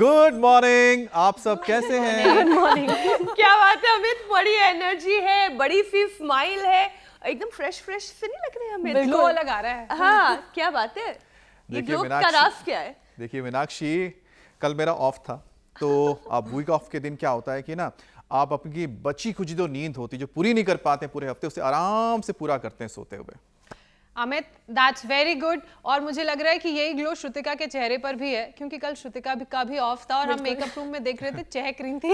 Good morning, आप सब कैसे हैं? Good morning. क्या बात है अमित, बड़ी एनर्जी है, बड़ी सी स्माइल है, एकदम फ्रेश से नहीं लग रहे हैं अमित? ग्लो अलग आ रहा है। हाँ, क्या बात है। ये ग्लो का राज क्या है? देखिए मीनाक्षी, कल मेरा ऑफ था, तो अब वीक ऑफ के दिन क्या होता है कि ना आप अपनी बची खुची जो नींद होती जो पूरी नहीं कर पाते पूरे हफ्ते, उसे आराम से पूरा करते हैं सोते हुए। Amit, that's very good. और मुझे लग रहा है कि यही ग्लो श्रुतिका के चेहरे पर भी है, क्योंकि कल श्रुतिका का भी ऑफ था और हम मेकअप रूम में देख रहे थे, चहक रही थी।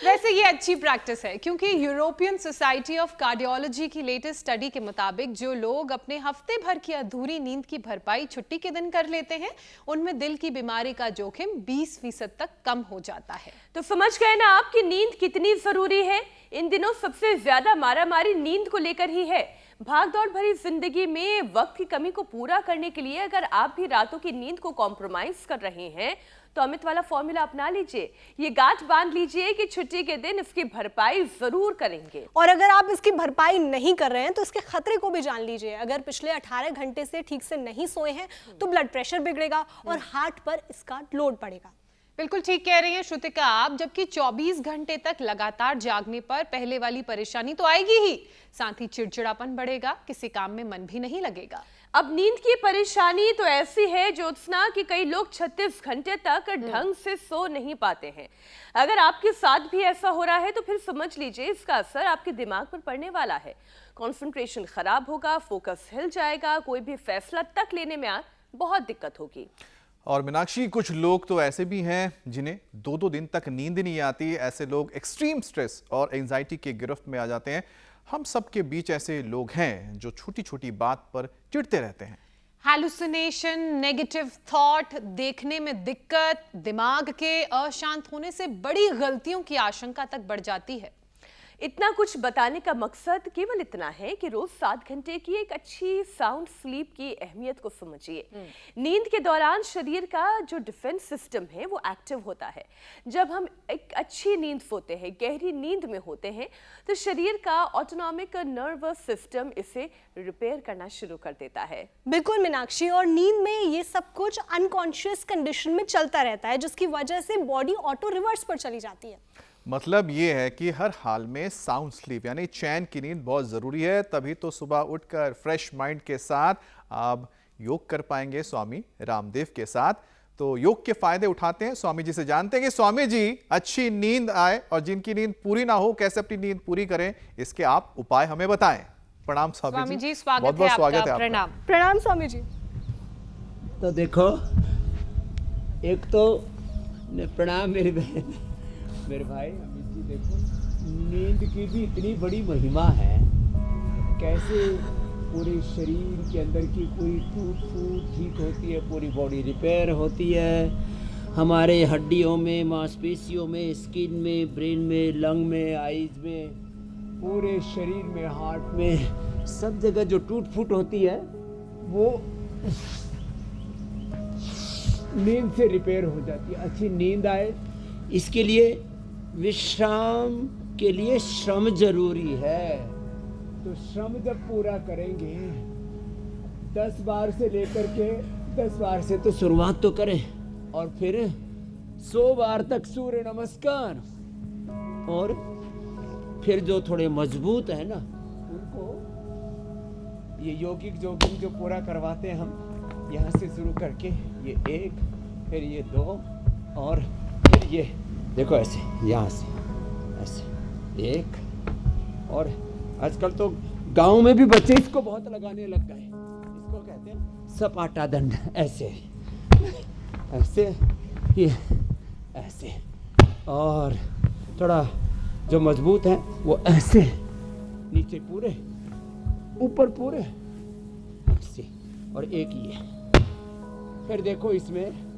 वैसे ये अच्छी प्रैक्टिस है, क्योंकि यूरोपियन सोसाइटी ऑफ कार्डियोलॉजी की लेटेस्ट स्टडी के मुताबिक जो लोग अपने हफ्ते भर की अधूरी नींद की भरपाई छुट्टी के दिन कर लेते हैं, उनमें दिल की बीमारी का जोखिम 20% तक कम हो जाता है। तो समझ गए ना आपकी नींद कितनी जरूरी है। इन दिनों सबसे ज्यादा मारामारी नींद को लेकर ही है। भागदौड़ भरी जिंदगी में वक्त की कमी को पूरा करने के लिए अगर आप भी रातों की नींद को कॉम्प्रोमाइज कर रहे हैं तो अमित वाला फॉर्मूला अपना लीजिए। ये गांठ बांध लीजिए कि छुट्टी के दिन इसकी भरपाई जरूर करेंगे। और अगर आप इसकी भरपाई नहीं कर रहे हैं तो इसके खतरे को भी जान लीजिए। अगर पिछले 18 घंटे से ठीक से नहीं सोए हैं तो ब्लड प्रेशर बिगड़ेगा और हार्ट पर इसका लोड पड़ेगा। बिल्कुल ठीक कह रही हैं श्रुतिका आप, जबकि 24 घंटे तक लगातार जागने पर पहले वाली परेशानी तो आएगी ही, साथ ही चिड़चिड़ापन बढ़ेगा, किसी काम में मन भी नहीं लगेगा। अब नींद की परेशानी तो ऐसी है ज्योत्सना कि कई लोग 36 घंटे तक ढंग से सो नहीं पाते हैं। अगर आपके साथ भी ऐसा हो रहा है तो फिर समझ लीजिए इसका असर आपके दिमाग पर पड़ने वाला है। कंसंट्रेशन खराब होगा, फोकस हिल जाएगा, कोई भी फैसला तक लेने में बहुत दिक्कत होगी। और मीनाक्षी, कुछ लोग तो ऐसे भी हैं जिन्हें 2-2 दिन तक नींद नहीं आती। ऐसे लोग एक्सट्रीम स्ट्रेस और एंजाइटी के गिरफ्त में आ जाते हैं। हम सब के बीच ऐसे लोग हैं जो छोटी छोटी बात पर चिढ़ते रहते हैं। हैलुसिनेशन, नेगेटिव थॉट, देखने में दिक्कत, दिमाग के अशांत होने से बड़ी गलतियों की आशंका तक बढ़ जाती है। इतना कुछ बताने का मकसद केवल इतना है कि रोज 7 घंटे की एक अच्छी साउंड स्लीप की अहमियत को समझिए। नींद के दौरान शरीर का जो डिफेंस सिस्टम है वो एक्टिव होता है। जब हम एक अच्छी नींद सोते हैं, गहरी नींद में होते हैं, तो शरीर का ऑटोनॉमिक नर्वस सिस्टम इसे रिपेयर करना शुरू कर देता है। बिल्कुल मीनाक्षी, और नींद में ये सब कुछ अनकॉन्शियस कंडीशन में चलता रहता है, जिसकी वजह से बॉडी ऑटो रिवर्स पर चली जाती है। मतलब ये है कि हर हाल में साउंड स्लीप यानी चैन की नींद बहुत ज़रूरी है, तभी तो सुबह उठकर फ्रेश माइंड के साथ आप योग कर पाएंगे स्वामी रामदेव के साथ। तो योग के फायदे उठाते हैं, स्वामी जी से जानते हैं कि स्वामी जी अच्छी नींद आए और जिनकी नींद पूरी ना हो कैसे अपनी नींद पूरी करें, इसके आप उपाय हमें बताएं। प्रणाम स्वामी जी, बहुत बहुत स्वागत है। प्रणाम प्रणाम स्वामी जी। तो देखो, एक तो प्रणाम मेरी बहन, मेरे भाई अमित जी। देखो, नींद की भी इतनी बड़ी महिमा है, कैसे पूरे शरीर के अंदर की पूरी टूट फूट ठीक होती है, पूरी बॉडी रिपेयर होती है, हमारे हड्डियों में, मांसपेशियों में, स्किन में, ब्रेन में, लंग में, आईज में, पूरे शरीर में, हार्ट में, सब जगह जो टूट फूट होती है वो नींद से रिपेयर हो जाती है। अच्छी नींद आए इसके लिए विश्राम के लिए श्रम जरूरी है। तो श्रम जब पूरा करेंगे, 10 बार से लेकर के 10 बार से तो शुरुआत तो करें, और फिर 100 बार तक सूर्य नमस्कार, और फिर जो थोड़े मजबूत है ना उनको ये यौगिक जोगिंग जो पूरा करवाते हैं हम, यहाँ से शुरू करके ये 1, फिर ये 2, और फिर ये देखो ऐसे, यहाँ से ऐसे 1, और आजकल तो गांव में भी बच्चे इसको बहुत लगाने लग गए। इसको कहते हैं सपाटा दंड। ऐसे ऐसे, ये ऐसे, और थोड़ा जो मजबूत है वो ऐसे, नीचे पूरे, ऊपर पूरे, ऐसे, और एक ये। फिर देखो इसमें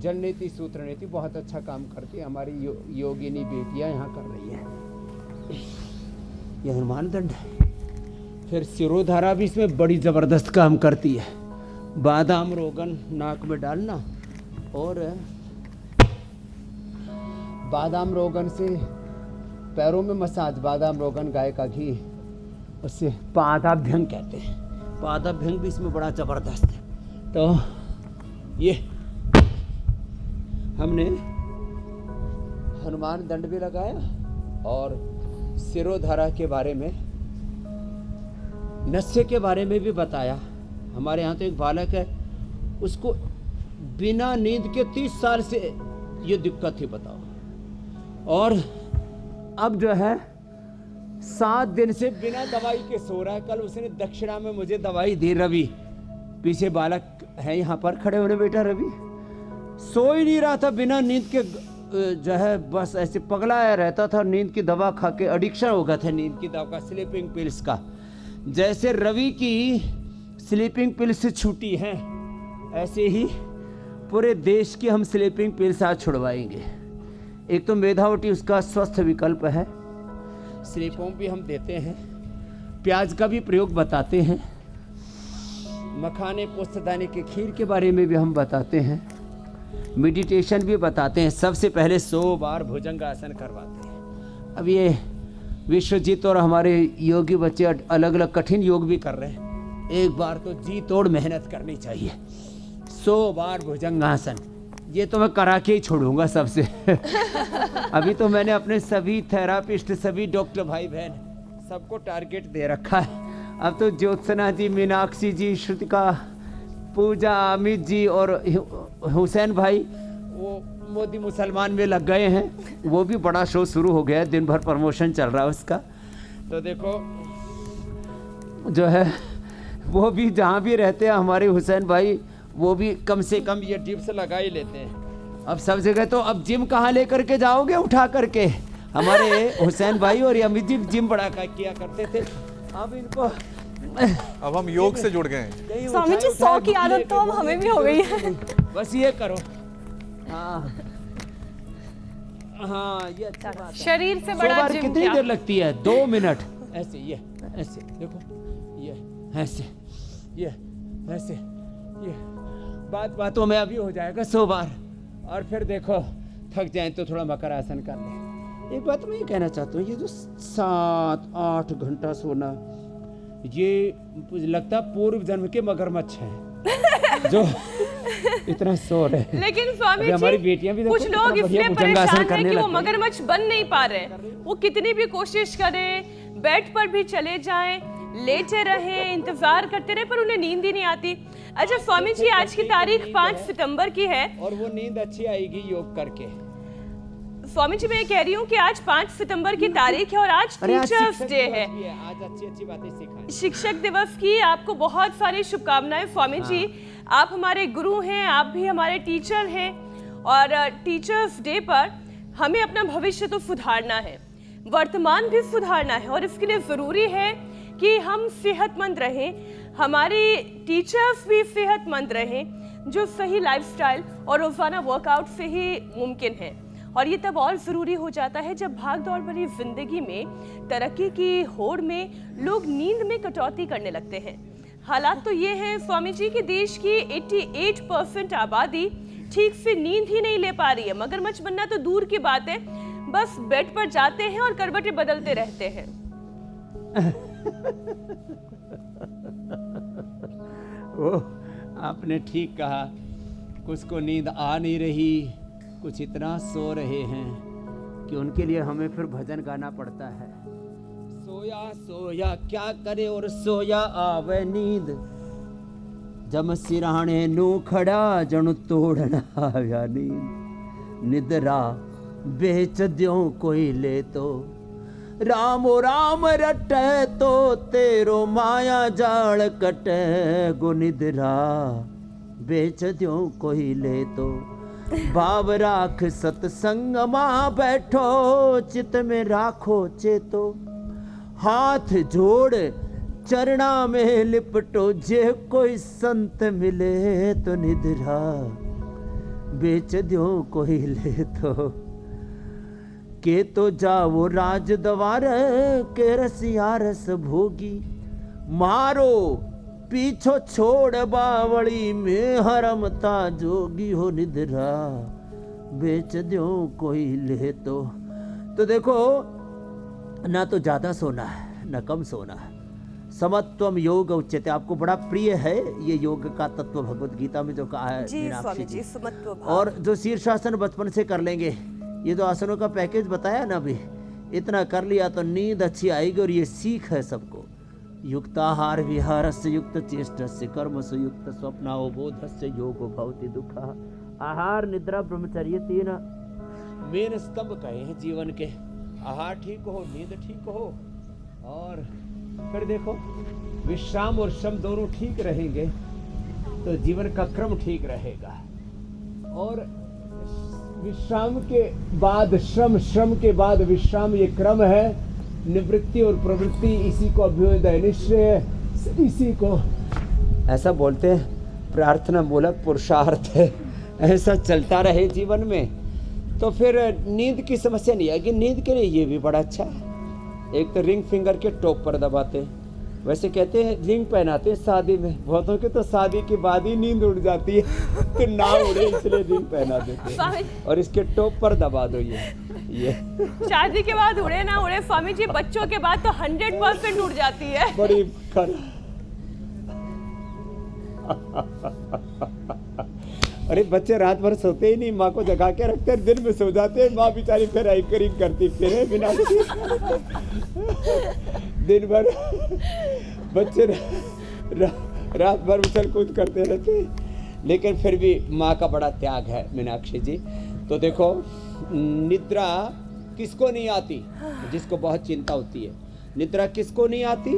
जल नीति, सूत्र नीति बहुत अच्छा काम करती है। हमारी योगिनी बेटियां यहाँ कर रही है। यह हनुमान दंड है। फिर सिरोधारा भी इसमें बड़ी ज़बरदस्त काम करती है। बादाम रोगन नाक में डालना, और बादाम रोगन से पैरों में मसाज, बादाम रोगन गाय का घी, उससे पादाभ्यंग कहते हैं। पादाभ्यंग भी इसमें बड़ा ज़बरदस्त है। तो ये हमने हनुमान दंड भी लगाया और सिरोधारा के बारे में, नशे के बारे में भी बताया। हमारे यहाँ तो एक बालक है, उसको बिना नींद के 30 साल से ये दिक्कत थी, बताओ। और अब जो है 7 दिन से बिना दवाई के सो रहा है। कल उसने दक्षिणा में मुझे दवाई दी। रवि पीछे बालक है, यहाँ पर खड़े होने बेटा। रवि सो ही नहीं रहा था बिना नींद के, जो है बस ऐसे पगलाया रहता था। नींद की दवा खा के एडिक्शन हो गया था नींद की दवा का, स्लीपिंग पिल्स का। जैसे रवि की स्लीपिंग पिल्स छूटी है, ऐसे ही पूरे देश की हम स्लीपिंग पिल्स आज छुड़वाएंगे। एक तो मेधावटी उसका स्वस्थ विकल्प है, स्लीपोम भी हम देते हैं, प्याज का भी प्रयोग बताते हैं, मखाने पोस्तदाने के खीर के बारे में भी हम बताते हैं, मेडिटेशन भी बताते हैं। सबसे पहले 100 बार भुजंगासन करवाते हैं। अब ये विश्वजीत और हमारे योगी बच्चे अलग अलग कठिन योग भी कर रहे हैं। एक बार तो जी तोड़ मेहनत करनी चाहिए। 100 बार भुजंगासन, ये तो मैं करा के ही छोड़ूंगा सबसे। अभी तो मैंने अपने सभी थेरापिस्ट, सभी डॉक्टर भाई बहन सबको टारगेट दे रखा है। अब तो ज्योत्सना जी, मीनाक्षी जी, श्रुतिका, पूजा, अमित जी और हुसैन भाई वो मोदी मुसलमान में लग गए हैं। वो भी बड़ा शो शुरू हो गया है, दिन भर प्रमोशन चल रहा है उसका। तो देखो जो है वो भी जहाँ भी रहते हैं हमारे हुसैन भाई, वो भी कम से कम ये डिप्स लगा ही लेते हैं। अब सब जगह तो अब जिम कहाँ लेकर के जाओगे उठा करके? हमारे हुसैन भाई और अमित जी जिम बड़ा किया करते थे। अब इनको अब हम योग से जुड़ गए हैं। कहीं स्वामी जी, 100 की आदत तो अब हमें भी हो गई है। बस ये करो। हाँ हाँ, ये अच्छा बात है। शरीर से 100 बड़ा बार जिम कितनी क्या? देर लगती है? 2 मिनट। ऐसे, ये ऐसे देखो, ये ऐसे, ये ऐसे, ये बातों में अभी हो जाएगा 100 बार। और फिर देखो थक जाए तो थोड़ा मकर आसन कर ले। एक बात मैं ये कहना चाहता हूँ, ये जो 7-8 घंटा सोना, ये मुझे लगता है पूर्व जन्म के मगरमच्छ हैं जो इतना सो रहे हैं। लेकिन स्वामी अभी हमारी जी, बेटियां भी देखो कुछ लोग कितना बढ़िया इसलिए भुजंगासन परेशान हैं करने कि वो लग गई। मगरमच्छ बन नहीं पा रहे। वो कितनी भी कोशिश करें, बेड पर भी चले जाएं, लेटे रहें, इंतजार करते रहे, पर उन्हें नींद ही नहीं आती। अच्छा स्वामी जी, आज की तारीख 5 सितंबर की है। और वो नींद अच्छी आएगी योग करके। स्वामी जी, मैं कह रही हूँ कि आज 5 सितंबर की तारीख है और आज टीचर्स डे है। आज अच्छी बातें सिखाएं। शिक्षक दिवस की आपको बहुत सारी शुभकामनाएं स्वामी जी। आप हमारे गुरु हैं, आप भी हमारे टीचर हैं, और टीचर्स डे पर हमें अपना भविष्य तो सुधारना है, वर्तमान भी सुधारना है, और इसके लिए ज़रूरी है कि हम सेहतमंद रहें, हमारे टीचर्स भी सेहतमंद रहें, जो सही लाइफस्टाइल और रोज़ाना वर्कआउट से ही मुमकिन है। और ये तब और ज़रूरी हो जाता है जब भाग दौड़ भरी जिंदगी में, तरक्की की होड़ में लोग नींद में कटौती करने लगते हैं। हालात तो ये हैं स्वामी जी कि देश की 88% आबादी ठीक से नींद ही नहीं ले पा रही है। मगरमच्छ बनना तो दूर की बात है, बस बेड पर जाते हैं और करवटें बदलते रहते हैं। ओह, आपने ठीक कहा। कुछ को नींद आ नहीं रही, कुछ इतना सो रहे हैं कि उनके लिए हमें फिर भजन गाना पड़ता है। सोया सोया क्या करे और सोया आवे नींद, जम सिराने नू खड़ा जनु तोड़ना आव्या नींद। निद्रा बेच द्यों कोई ले तो, रामो राम रटे तो तेरो माया जाल कटे गो। निद्रा बेच द्यों कोई ले तो, भाव राख सतसंग मां बैठो, चित में राखो चेतो। हाथ जोड़ चरणा में लिपटो, जे कोई संत मिले तो निद्रा बेच द्यो कोई ले तो। के तो जाओ राज द्वार के रसिया रस भोगी, मारो पीछो छोड़ बावड़ी में हरमता जोगी हो। निद्रा बेच दो कोई ले तो देखो, ना तो ज्यादा सोना है ना कम सोना है, समत्वम योग उच्यते। आपको बड़ा प्रिय है ये योग का तत्व भगवत गीता में जो कहा है जी मीनाक्षी स्वामी जी। जी, सुमत्व भाव। और जो शीर्षासन बचपन से कर लेंगे, ये जो आसनों का पैकेज बताया ना अभी, इतना कर लिया तो नींद अच्छी आएगी। और ये सीख है सबको, युक्ताहार विहारस्य युक्त चेष्टस्य कर्मसु युक्त स्वप्नावबोधस्य योगो भवति दुःखः। आहार निद्रा ब्रह्मचर्य तीन मेन स्तंभ कहे हैं जीवन के। आहार ठीक हो, नींद ठीक हो, और फिर देखो विश्राम और श्रम दोनों ठीक रहेंगे तो जीवन का क्रम ठीक रहेगा। और विश्राम के बाद श्रम, श्रम के बाद विश्राम, ये क्रम है। निवृत्ति और प्रवृत्ति, इसी को अभ्युदय निश्चय, इसी को ऐसा बोलते हैं प्रार्थना मूलक पुरुषार्थ है। ऐसा चलता रहे जीवन में तो फिर नींद की समस्या नहीं आएगी। नींद के लिए ये भी बड़ा अच्छा है। एक तो रिंग फिंगर के टॉप पर दबाते हैं, वैसे कहते हैं रिंग पहनाते हैं शादी में, बहुतों के तो शादी के बाद ही नींद उड़ जाती है तो ना उड़े इसलिए रिंग पहना देते हैं। और इसके टॉप पर दबा दो ये शादी के बाद उड़े ना उड़े स्वामी जी, बच्चों के बाद तो 100% उड़ जाती है। बड़ी अरे बच्चे रात भर सोते ही नहीं, माँ को जगा के रखते हैं, दिन में सो जाते हैं। माँ बेचारी फिर एंकरिंग करती फिर बिना दिन भर बच्चे रात भर उछल कूद करते रहते हैं। लेकिन फिर भी माँ का बड़ा त्याग है मीनाक्षी जी। तो देखो निद्रा किसको नहीं आती? जिसको बहुत चिंता होती है। निद्रा किसको नहीं आती?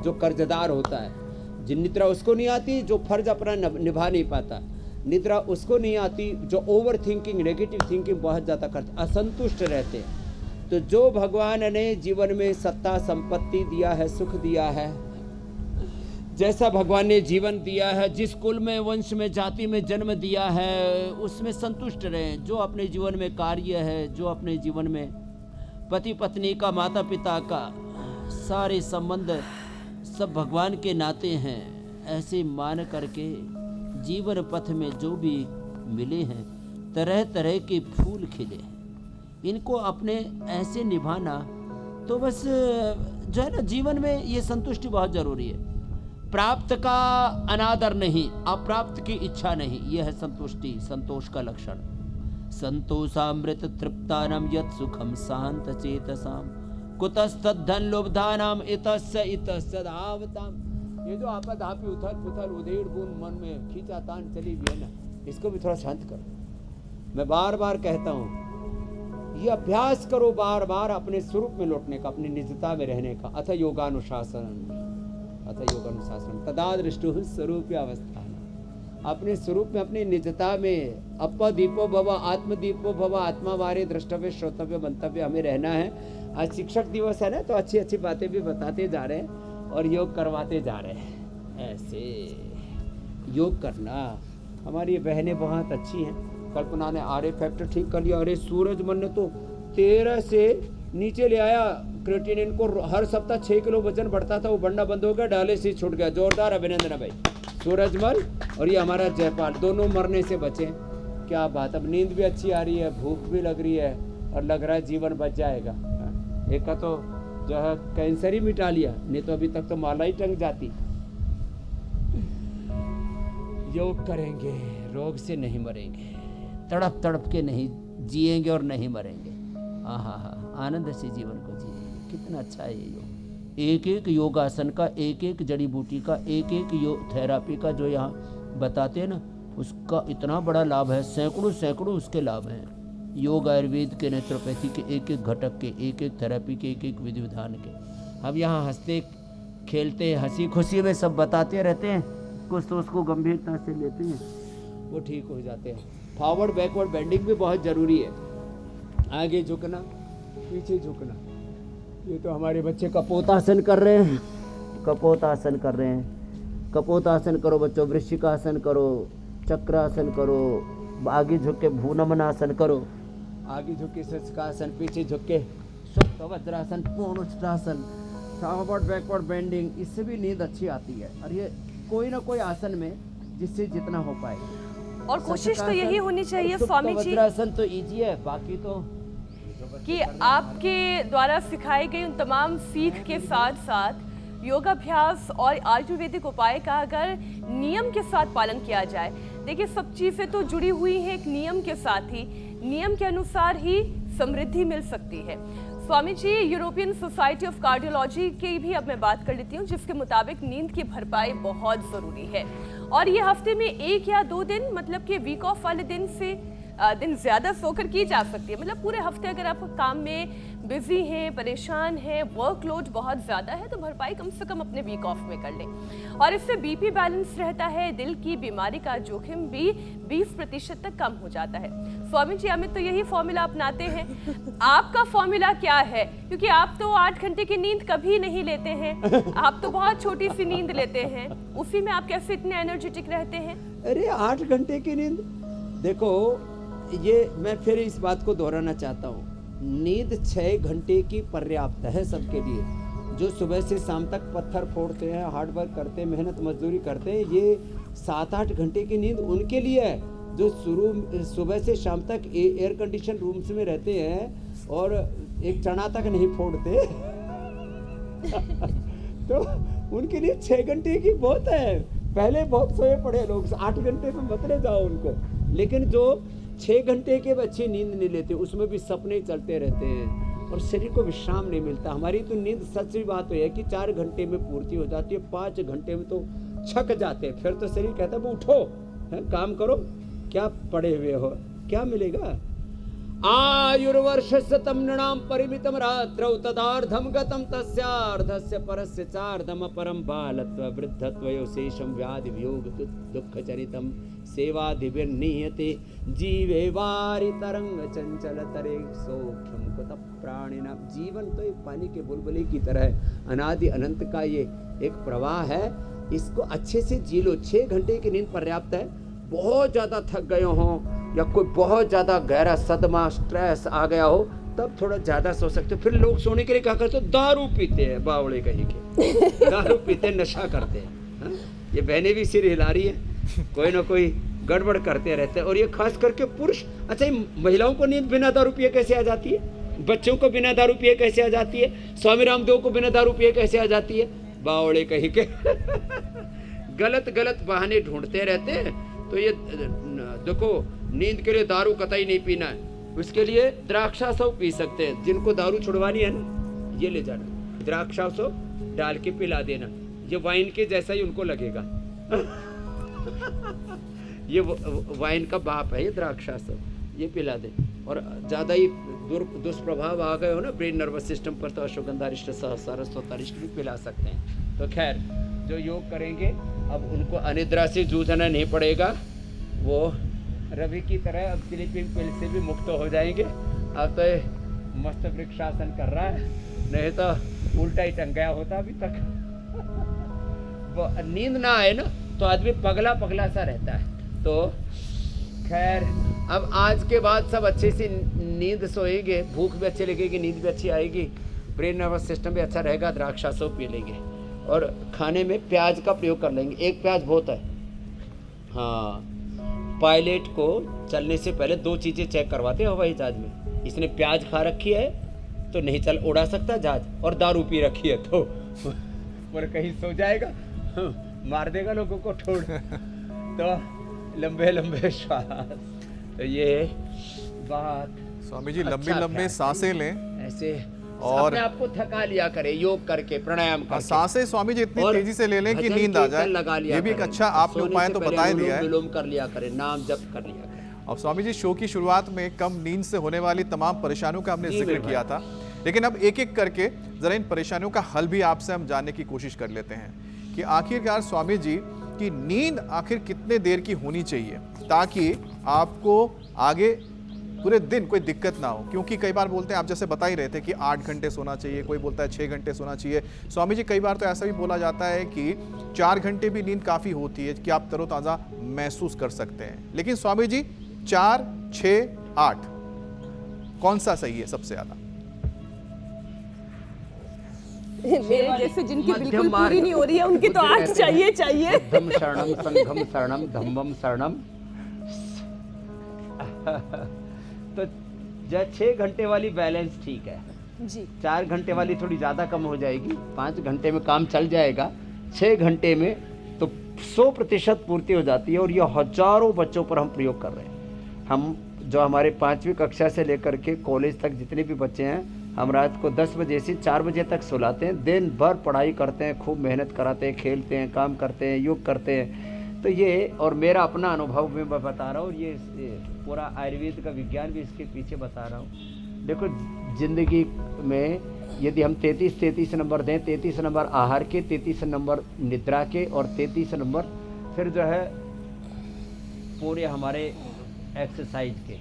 जो कर्जदार होता है। जिन निद्रा उसको नहीं आती जो फर्ज अपना निभा नहीं पाता। निद्रा उसको नहीं आती जो ओवर थिंकिंग, नेगेटिव थिंकिंग बहुत ज़्यादा करते, असंतुष्ट रहते हैं। तो जो भगवान ने जीवन में सत्ता संपत्ति दिया है, सुख दिया है, जैसा भगवान ने जीवन दिया है, जिस कुल में, वंश में, जाति में जन्म दिया है, उसमें संतुष्ट रहें। जो अपने जीवन में कार्य है, जो अपने जीवन में पति पत्नी का, माता पिता का, सारे संबंध सब भगवान के नाते हैं, ऐसे मान करके जीवन पथ में जो भी मिले हैं, तरह तरह के फूल खिले हैं, इनको अपने ऐसे निभाना। तो बस जो है ना, जीवन में ये संतुष्टि बहुत जरूरी है। प्राप्त का अनादर नहीं, अप्राप्त की इच्छा नहीं, यह है संतुष्टि, संतोष का लक्षण। संतोषामृत तृप्तानाम यत् सुखम शांत चेतसाम कुतस्तद्धन लुब्धानाम इतस्य इतस्य धावताम। ये जो आपाधापी उथल पुथल उधेड़ बुन मन में खींचातान चली हुई है ना, इसको भी थोड़ा शांत करो। मैं बार बार कहता हूँ, ये अभ्यास करो बार बार अपने स्वरूप में लौटने का, अपनी निजता में रहने का। अथ योगानुशासन तदा दृष्टु स्वरूप अवस्थान। अपने स्वरूप में, अपनी निजता में अपदीपो भव आत्मदीपो भव, आत्मा वारे द्रष्टव्य श्रोतव्य मंतव्य हमें रहना है। आज शिक्षक दिवस है ना, तो अच्छी अच्छी बातें भी बताते जा रहे हैं और योग करवाते जा रहे हैं। ऐसे योग करना, हमारी बहनें बहुत अच्छी हैं। कल्पना ने आर फैक्टर ठीक कर लिया। अरे सूरजमल ने तो 13 से नीचे ले आया क्रिएटिनिन को। हर सप्ताह 6 किलो वजन बढ़ता था, वो बढ़ना बंद हो गया, डायलिसिस छूट गया। जोरदार अभिनंदन है भाई। सूरजमल और ये हमारा जयपाल, दोनों मरने से बचे। क्या बात, अब नींद भी अच्छी आ रही है, भूख भी लग रही है और लग रहा है जीवन बच जाएगा। एक का तो जो है कैंसर ही मिटा लिया, नहीं तो अभी तक तो माला ही टंग जाती। योग करेंगे, रोग से नहीं मरेंगे, तड़प तड़प के नहीं जिएंगे और नहीं मरेंगे। आनंद से जीवन को जिएंगे। कितना अच्छा है ये योग। एक एक योगासन का, एक एक जड़ी बूटी का, एक एक योग थेरापी का जो यहाँ बताते हैं ना, उसका इतना बड़ा लाभ है। सैकड़ों सैकड़ों उसके लाभ हैं। योग, आयुर्वेद के, नेचुरोपैथी के, एक एक घटक के, एक एक थेरेपी के, एक एक विधि विधान के। हम यहाँ हंसते खेलते, हंसी खुशी में सब बताते रहते हैं, कुछ तो उसको गंभीरता से लेते हैं, वो ठीक हो जाते हैं। फॉरवर्ड बैकवर्ड बेंडिंग भी बहुत ज़रूरी है। आगे झुकना, पीछे झुकना। ये तो हमारे बच्चे कपोतासन कर रहे हैं, कपोतासन कर रहे हैं। कपोतासन करो बच्चों, वृश्चिकासन करो, चक्रासन करो, आगे झुक के भूनमनासन करो, आगे झुक के शीर्षकासन, पीछे झुक के शुद्ध वज्रासन, पूर्णोत्थासन, फॉरवर्ड बैकवर्ड बेंडिंग। इससे भी नींद अच्छी आती है। और ये कोई ना कोई आसन में जिससे जितना हो पाए। और कोशिश तो यही होनी चाहिए स्वामी जी, वज्रासन तो इजी है, बाकी तो कि आपके द्वारा सिखाई गई उन तमाम सीख के साथ साथ योगाभ्यास और आयुर्वेदिक उपाय का अगर नियम के साथ पालन किया जाए, देखिए सब चीजें तो जुड़ी हुई हैं एक नियम के साथ ही, नियम के अनुसार ही समृद्धि मिल सकती है। Swami ji, European society of cardiology की भी अब मैं बात कर लेती हूँ, जिसके मुताबिक नींद की भरपाई बहुत जरूरी है और ये हफ्ते में 1 या 2 दिन, मतलब कि वीक ऑफ वाले दिन ज्यादा सोकर की जा सकती है। मतलब पूरे हफ्ते अगर आप काम में बिजी हैं, परेशान हैं, वर्कलोड बहुत ज्यादा है, तो भरपाई कम से कम अपने वीक ऑफ में कर लें और इससे बीपी बैलेंस रहता है, दिल की बीमारी का जोखिम भी 20% तक कम हो जाता है। स्वामी जी, अमित तो यही फॉर्मूला अपनाते हैं, आपका फॉर्मूला क्या है? क्योंकि आप तो 8 घंटे की नींद कभी नहीं लेते हैं, आप तो बहुत छोटी सी नींद लेते हैं, उसी में आप कैसे इतने एनर्जेटिक रहते हैं? अरे 8 घंटे की नींद, देखो ये मैं फिर इस बात को दोहराना चाहता हूँ, नींद 6 घंटे की पर्याप्त है सबके लिए। जो सुबह से शाम तक पत्थर फोड़ते हैं, हार्ड वर्क करते हैं, मेहनत मजदूरी करते हैं, ये 7-8 घंटे की नींद उनके लिए है जो सुबह से शाम तक एयर कंडीशन रूम्स में रहते हैं और एक चना तक नहीं फोड़ते तो उनके लिए 6 घंटे की बहुत है। पहले बहुत सोए पड़े लोग, 8 घंटे में मत ले जाओ उनको, लेकिन जो 6 घंटे के अच्छी नींद नहीं लेते उसमें भी सपने चलते रहते हैं और शरीर को विश्राम नहीं मिलता। हमारी तो नींद सच्ची बात तो है कि 4 घंटे में पूर्ति हो जाती है, 5 घंटे में तो छक जाते हैं, फिर तो शरीर कहता है उठो, है काम करो, क्या पड़े हुए हो, क्या मिलेगा। आयुर्वर्ष शतम नृणाम परिमितम रात्रौ तदार्धम गतम तस्यार्धस्य परस्य चार्धम परम बालत्व वृद्धत्वयो शेषम व्याधि वियोग दुःख चरितम सेवाधिभिर्नियते जीवे वारि तरंग चंचल तरे सौख्यम कुत प्राणिना। जीवन तो एक पानी के बुलबुले की तरह है, अनादि अनंत का ये एक प्रवाह है, इसको अच्छे से जी लो। 6 घंटे की नींद पर्याप्त है। बहुत ज़्यादा थक गए हों या कोई बहुत ज़्यादा गहरा सदमा स्ट्रेस आ गया हो तब थोड़ा ज़्यादा सो सकते हो। फिर लोग सोने के लिए क्या करते हैं, दारू पीते हैं, बावड़े कहीं के दारू पीते हैं, नशा करते हैं। हाँ? ये बहनें भी सिर हिला रही है, कोई ना कोई गड़बड़ करते रहते हैं। और ये खास करके पुरुष, अच्छा ये महिलाओं को नींद बिना दारू पिए कैसे आ जाती है, बच्चों को बिना दारू पिए कैसे आ जाती है, स्वामी रामदेव को बिना दारू पिए कैसे आ जाती है, बावड़े कहीं के गलत गलत बहाने ढूंढते रहते हैं। तो ये देखो, नींद के लिए दारू कतई नहीं पीना है, उसके लिए द्राक्षासव पी सकते हैं। जिनको दारू छुड़वानी है ना, ये ले जाना, द्राक्षासव डाल के पिला देना, ये वाइन के जैसा ही उनको लगेगा ये वाइन का बाप है ये द्राक्षासव, ये पिला दे। और ज़्यादा ही दुष्प्रभाव आ गए हो ना ब्रेन नर्वस सिस्टम पर, तो अश्वगंधा रिष्ट सहस्रस्वता रिष्ट भी पिला सकते हैं। तो खैर, जो योग करेंगे अब उनको अनिद्रा से जूझना नहीं पड़ेगा, वो रवि की तरह अब स्लीपिंग पिल से भी मुक्त हो जाएंगे। अब तो मस्त वृक्षासन कर रहा है, नहीं तो उल्टा ही टंग गया होता अभी तक नींद ना आए ना तो आदमी पगला पगला सा रहता है। तो खैर, अब आज के बाद सब अच्छे से नींद सोएंगे, भूख भी अच्छी लगेगी, नींद भी अच्छी आएगी, ब्रेन नर्वस सिस्टम भी अच्छा रहेगा, द्राक्षासव पी लेंगे और खाने में प्याज का प्रयोग कर लेंगे। 1 प्याज बहुत है। हाँ, पायलट को चलने से पहले 2 चीज़ें चेक करवाते हैं हवाई जहाज में, इसने प्याज खा रखी है तो नहीं चल उड़ा सकता जहाज, और दारू पी रखी है तो बोले कहीं सो जाएगा, मार देगा लोगों को ठोड़ तो लंबे लंबे श्वास। तो ये बात स्वामी जी, अच्छा लंबी लंबी सांसें लें ऐसे और अपने आपको थका लिया करे, योग करके, प्राणायाम करके। सांसें स्वामी जी इतनी और तेजी से ले लें कि भजन नींद आ कीर्तन जाए, लगा लिया ये भी एक करें। अच्छा आपने सोने उपाय से तो पहले बता अनुलोम दिया है। विलोम कर लिया करें, नाम जप कर लिया करें। अब स्वामी जी, शो की शुरुआत में कम नींद से होने वाली तमाम परेशानियों का हमने जी जिक्र मेरे किया था, लेकिन अब एक एक करके जरा इन परेशानियों का हल भी आपसे हम जानने की कोशिश कर लेते हैं कि आखिरकार स्वामी जी की नींद आखिर कितने देर की होनी चाहिए ताकि आपको आगे पूरे दिन कोई दिक्कत ना हो। क्योंकि कई बार बोलते हैं, आप जैसे बता ही रहे थे कि 8 घंटे सोना चाहिए, कोई बोलता है 6 घंटे सोना चाहिए। स्वामी जी, कई बार तो ऐसा भी बोला जाता है कि 4 घंटे भी नींद काफ़ी होती है कि आप तरोताज़ा महसूस कर सकते हैं। लेकिन स्वामी जी, 4, 6, 8 कौन सा सही है सबसे ज़्यादा? मेरे जैसे जिनकी बिल्कुल पूरी नहीं हो रही है उनकी तो 8 चाहिए। धम्म शरणम संघम शरणम धम्मम शरणम तो 6 घंटे वाली बैलेंस ठीक है, जी 4 घंटे वाली थोड़ी ज़्यादा कम हो जाएगी, 5 घंटे में काम चल जाएगा, 6 घंटे में तो 100% पूर्ति हो जाती है। और ये हजारों बच्चों पर हम प्रयोग कर रहे हैं। हम जो हमारे 5वीं कक्षा से लेकर के कॉलेज तक जितने भी बच्चे हैं, हम रात को 10 बजे से 4 बजे तक सुलाते हैं, दिन भर पढ़ाई करते हैं, खूब मेहनत कराते हैं, खेलते हैं, काम करते हैं, योग करते हैं। तो ये और मेरा अपना अनुभव मैं बता रहा हूँ, ये पूरा आयुर्वेद का विज्ञान भी इसके पीछे बता रहा हूँ। देखो ज़िंदगी में यदि हम 33 नंबर दें, 33 नंबर आहार के, 33 नंबर निद्रा के और 33 नंबर फिर जो है पूरे हमारे एक्सरसाइज के,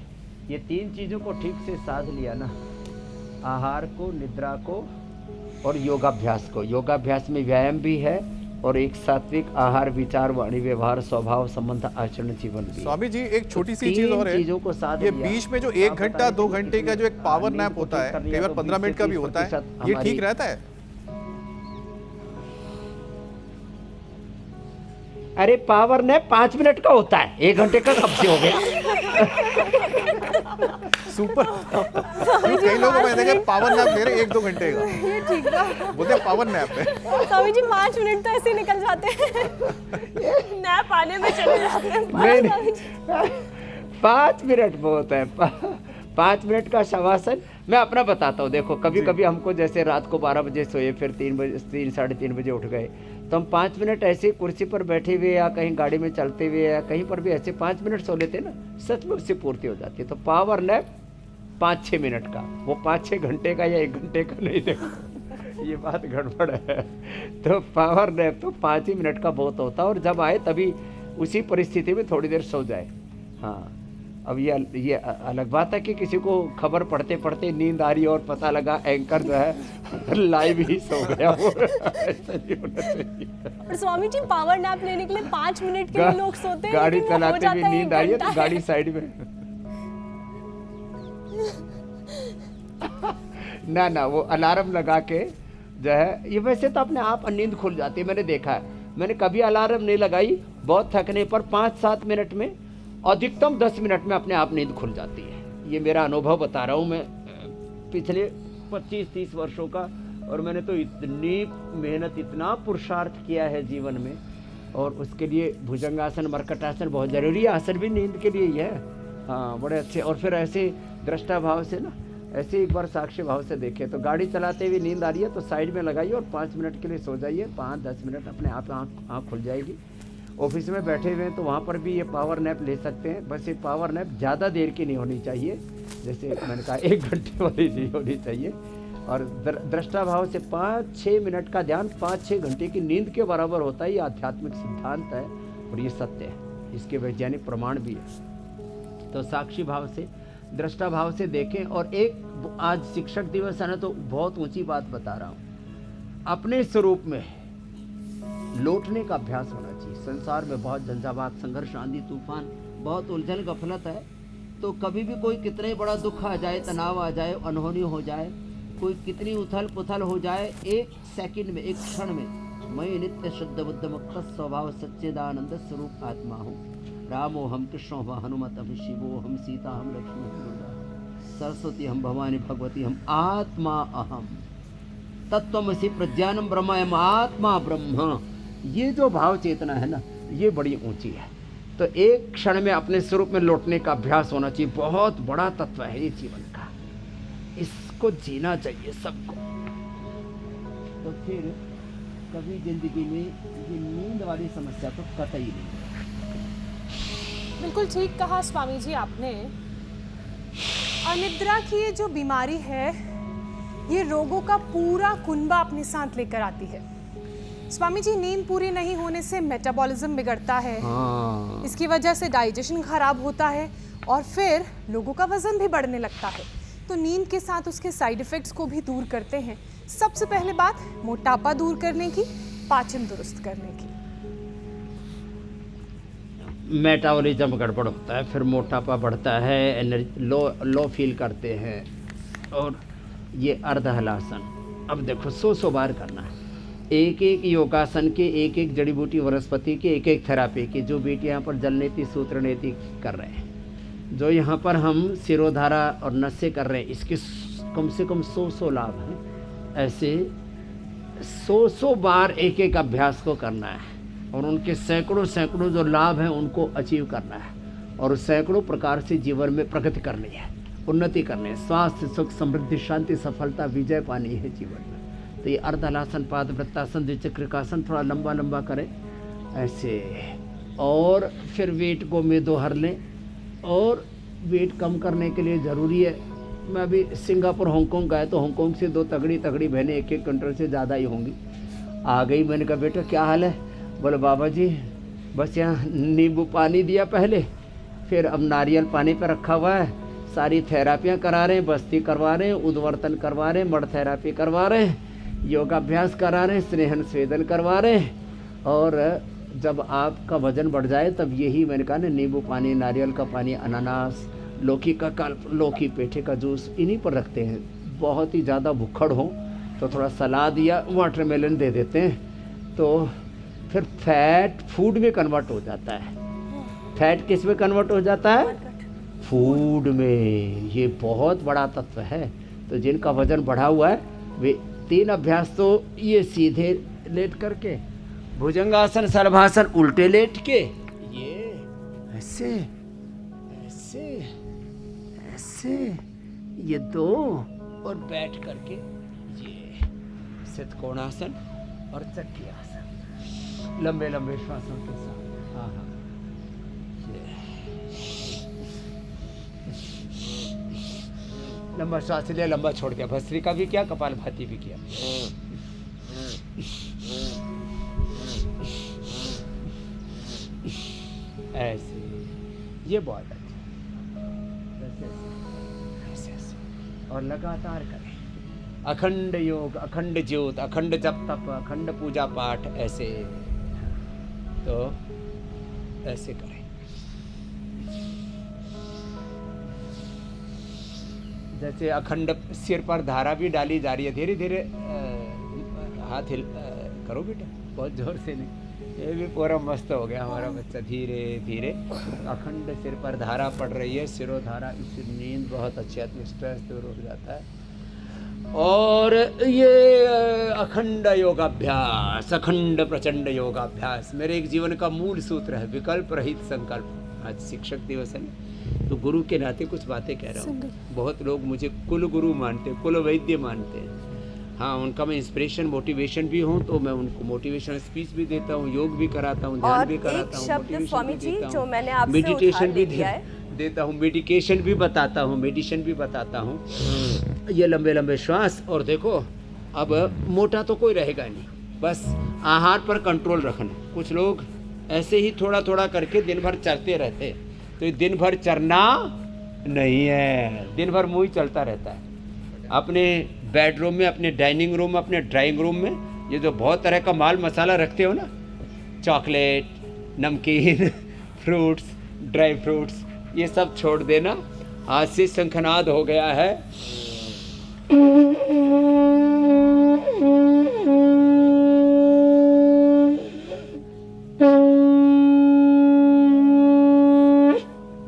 ये 3 चीज़ों को ठीक से साध लिया ना, आहार को, निद्रा को और योगाभ्यास को। योगाभ्यास में व्यायाम भी है और एक सात्विक आहार, विचार, वाणी, व्यवहार, स्वभाव, संबंध, आचरण, जीवन भी। स्वामी जी एक छोटी सी तो चीज और है, चीजों को साथ ये लिया। बीच में जो 1 घंटा 2 घंटे का जो एक पावर नैप होता है, कई बार 15 मिनट का भी होता है, ये ठीक रहता है? अरे पावर नैप 5 मिनट का होता है, 1 घंटे का कब से हो गया? सुपर। कई लोगों को मैंने पावर नैप ले रहे 1-2 घंटे का, ये ठीक था। बोलते हैं पावर नैप है। स्वामी जी 5 मिनट तो ऐसे ही निकल जाते हैं। नैप आने में चले जाते हैं। नहीं, 5 मिनट बहुत है। 5 मिनट का शवासन मैं अपना बताता हूँ। देखो कभी कभी हमको जैसे रात को 12 बजे सोए, फिर 3 साढ़े 3 बजे उठ गए, तो हम 5 मिनट ऐसे कुर्सी पर बैठे हुए या कहीं गाड़ी में चलते हुए या कहीं पर भी ऐसे 5 मिनट सो लेते ना, सच में उससे पूर्ति हो जाती है। तो पावर नैप 5-6 मिनट का, वो 5-6 घंटे का या 1 घंटे का नहीं। देखो ये बात गड़बड़ है। तो पावर नैप तो 5 ही मिनट का बहुत होता है, और जब आए तभी उसी परिस्थिति में थोड़ी देर सो जाए। हाँ, अब ये अलग बात है कि किसी को खबर पढ़ते पढ़ते नींद आ रही है और पता लगा एंकर जो है लाइव ही सो गया, वो ऐसा नहीं होना चाहिए। और स्वामी जी पावर नैप लेने के लिए 5 मिनट के लिए लोग सोते हैं, गाड़ी लेकिन वो हो चलाते जाता हुए है नींद 1 आ रही है घंटा तो गाड़ी साइड में ना वो अलार्म लगा के जो है, ये वैसे तो अपने आप नींद खुल जाती है, मैंने देखा है। मैंने कभी अलार्म नहीं लगाई, बहुत थकने पर 5-7 मिनट में, अधिकतम 10 मिनट में अपने आप नींद खुल जाती है। ये मेरा अनुभव बता रहा हूँ मैं, पिछले 25-30 वर्षों का। और मैंने तो इतनी मेहनत, इतना पुरुषार्थ किया है जीवन में, और उसके लिए भुजंगासन, मरकटासन बहुत ज़रूरी है। आसन भी नींद के लिए ही है। हाँ, बड़े अच्छे। और फिर ऐसे दृष्टा भाव से ना, ऐसे एक बार साक्षी भाव से देखे, तो गाड़ी चलाते हुए नींद आ रही है तो साइड में लगाइए और 5 मिनट के लिए सो जाइए। 5-10 मिनट अपने आप आँख खुल जाएगी। ऑफिस में बैठे हुए हैं तो वहाँ पर भी ये पावर नैप ले सकते हैं। बस ये पावर नैप ज़्यादा देर की नहीं होनी चाहिए, जैसे मैंने कहा 1 घंटे वाली नहीं होनी चाहिए। और दृष्टा भाव से 5-6 मिनट का ध्यान 5-6 घंटे की नींद के बराबर होता है। ये आध्यात्मिक सिद्धांत है और ये सत्य है, इसके वैज्ञानिक प्रमाण भी है। तो साक्षी भाव से, दृष्टा भाव से देखें। और एक आज शिक्षक दिवस है ना, तो बहुत ऊंची बात बता रहा हूँ, अपने स्वरूप में लौटने का अभ्यास होना चाहिए। संसार में बहुत झंझावात, संघर्ष, आंधी तूफान, बहुत उलझन गफलत है। तो कभी भी कोई कितने बड़ा दुख आ जाए, तनाव आ जाए, अनहोनी हो जाए, कोई कितनी उथल पुथल हो जाए, 1 सेकंड में, 1 क्षण में, मैं नित्य शुद्ध बुद्ध मुक्त स्वभाव सच्चिदानंद स्वरूप आत्मा हूँ। रामो हम, कृष्णो हम, हनुमत हम, शिवो हम, सीता हम, लक्ष्मी हम, दुर्गा, सरस्वती हम, भवानी भगवती हम, आत्मा अहम, तत्वमसि प्रज्ञानम ब्रह्मयम, आत्मा ब्रह्म। ये जो भाव चेतना है ना, ये बड़ी ऊंची है। तो 1 क्षण में अपने स्वरूप में लौटने का अभ्यास होना चाहिए। बहुत बड़ा तत्व है ये जीवन का, इसको जीना चाहिए सबको। तो फिर कभी जिंदगी में ये नींद वाली समस्या तो कतई नहीं। बिल्कुल ठीक कहा स्वामी जी आपने। अनिद्रा की ये जो बीमारी है, ये रोगों का पूरा कुनबा अपने साथ लेकर आती है। स्वामी जी, नींद पूरी नहीं होने से मेटाबॉलिज्म बिगड़ता है। हाँ। इसकी वजह से डाइजेशन खराब होता है और फिर लोगों का वजन भी बढ़ने लगता है। तो नींद के साथ उसके साइड इफ़ेक्ट्स को भी दूर करते हैं। सबसे पहले बात मोटापा दूर करने की, पाचन दुरुस्त करने की। मेटाबॉलिज्म गड़बड़ होता है, फिर मोटापा बढ़ता है, एनर्जी लो फील करते हैं। और ये अर्ध हलासन, अब देखो 100 बार करना है। एक योगासन के, एक जड़ी बूटी वनस्पति के, एक थेरापी के। जो बेटी यहाँ पर जलनेति सूत्रनेति कर रहे हैं, जो यहाँ पर हम सिरोधारा और नस्से कर रहे हैं, इसके कम से कम 100 लाभ हैं। ऐसे 100 बार एक एक अभ्यास को करना है और उनके सैकड़ों जो लाभ हैं उनको अचीव करना है और सैकड़ों प्रकार से जीवन में प्रगति करनी है, उन्नति करनी है, स्वास्थ्य, सुख, समृद्धि, शांति, सफलता, विजय पानी है जीवन में। तो ये अर्धहलासन, पाद वृत्तासन, द्विचक्रिकासन थोड़ा लंबा लंबा करें ऐसे, और फिर वेट को में दो हर लें। और वेट कम करने के लिए ज़रूरी है, मैं अभी सिंगापुर हांगकांग गया तो हांगकांग से 2 तगड़ी बहनें 1-1 क्विंटल से ज़्यादा ही होंगी आ गई। मैंने कहा बेटा क्या हाल है? बोले बाबा जी बस यहाँ नींबू पानी दिया पहले, फिर अब नारियल पानी पे रखा हुआ है, सारी थेरापियाँ करा रहे हैं, बस्ती करवा रहे हैं, उद्वर्तन करवा रहे हैं, मड थेरापी करवा रहे हैं, योगाभ्यास करा रहे हैं, स्नेहन स्वेदन करवा रहे हैं। और जब आपका वजन बढ़ जाए तब यही मैंने कहा ना, नींबू पानी, नारियल का पानी, अनानास, लौकी का कल्प, लौकी पेठे का जूस, इन्हीं पर रखते हैं। बहुत ही ज़्यादा भुक्खड़ हो तो थोड़ा सलाद या वाटरमेलन दे देते हैं, तो फिर फैट फूड में कन्वर्ट हो जाता है। फैट किस में कन्वर्ट हो जाता है? फूड में। ये बहुत बड़ा तत्व है। तो जिनका वजन बढ़ा हुआ है वे 3 अभ्यास तो ये सीधे लेट करके, भुजंगासन, सर्वासन उल्टे लेट के, ये ऐसे ऐसे ऐसे, ये 2, और बैठ करके ये सितकोणासन और चक्की आसन, लंबे लंबे श्वासों के साथ। हाँ हाँ, लंबा श्वास लिया, लंबा छोड़ दिया, भस्त्रिका भी किया, कपालभाति भी किया। ऐसे, ये बहुत अच्छा। ऐसे और लगातार करें। अखंड योग, अखंड ज्योत, अखंड जप तप, अखंड पूजा पाठ, ऐसे। तो ऐसे करें। जैसे अखंड सिर पर धारा भी डाली जा रही है, धीरे धीरे हाथ हिल करो बेटा, बहुत जोर से नहीं। ये भी पूरा मस्त हो गया हमारा बच्चा, धीरे धीरे अखंड सिर पर धारा पड़ रही है, सिरोधारा। इससे नींद बहुत अच्छी आती है, स्ट्रेस दूर हो जाता है। और ये अखंड योगाभ्यास, अखंड प्रचंड योगाभ्यास मेरे एक जीवन का मूल सूत्र है, विकल्प रहित संकल्प। आज शिक्षक दिवस है, तो गुरु के नाते कुछ बातें कह रहा हूँ। बहुत लोग मुझे कुल गुरु मानते हैं, कुल वैद्य मानते हैं। हाँ, उनका मैं इंस्पिरेशन, मोटिवेशन भी हूँ, तो मैं उनको मोटिवेशनल स्पीच भी देता हूँ, योग भी कराता हूँ, ध्यान भी कराता हूँ, स्वामी जी जो मैंने आपसे मेडिटेशन भी है, देता हूँ, मेडिकेशन भी बताता हूँ, मेडिसिन भी बताता हूँ। ये लंबे लंबे श्वास। और देखो अब मोटा तो कोई रहेगा नहीं, बस आहार पर कंट्रोल रखना। कुछ लोग ऐसे ही थोड़ा थोड़ा करके दिन भर चलते रहते, तो ये दिन भर चरना नहीं है, दिन भर मुँह ही चलता रहता है। अपने बेडरूम में, अपने डाइनिंग रूम में, अपने ड्राइंग रूम में ये जो बहुत तरह का माल मसाला रखते हो ना, चॉकलेट, नमकीन, फ्रूट्स, ड्राई फ्रूट्स, ये सब छोड़ देना। आज से शंखनाद हो गया है।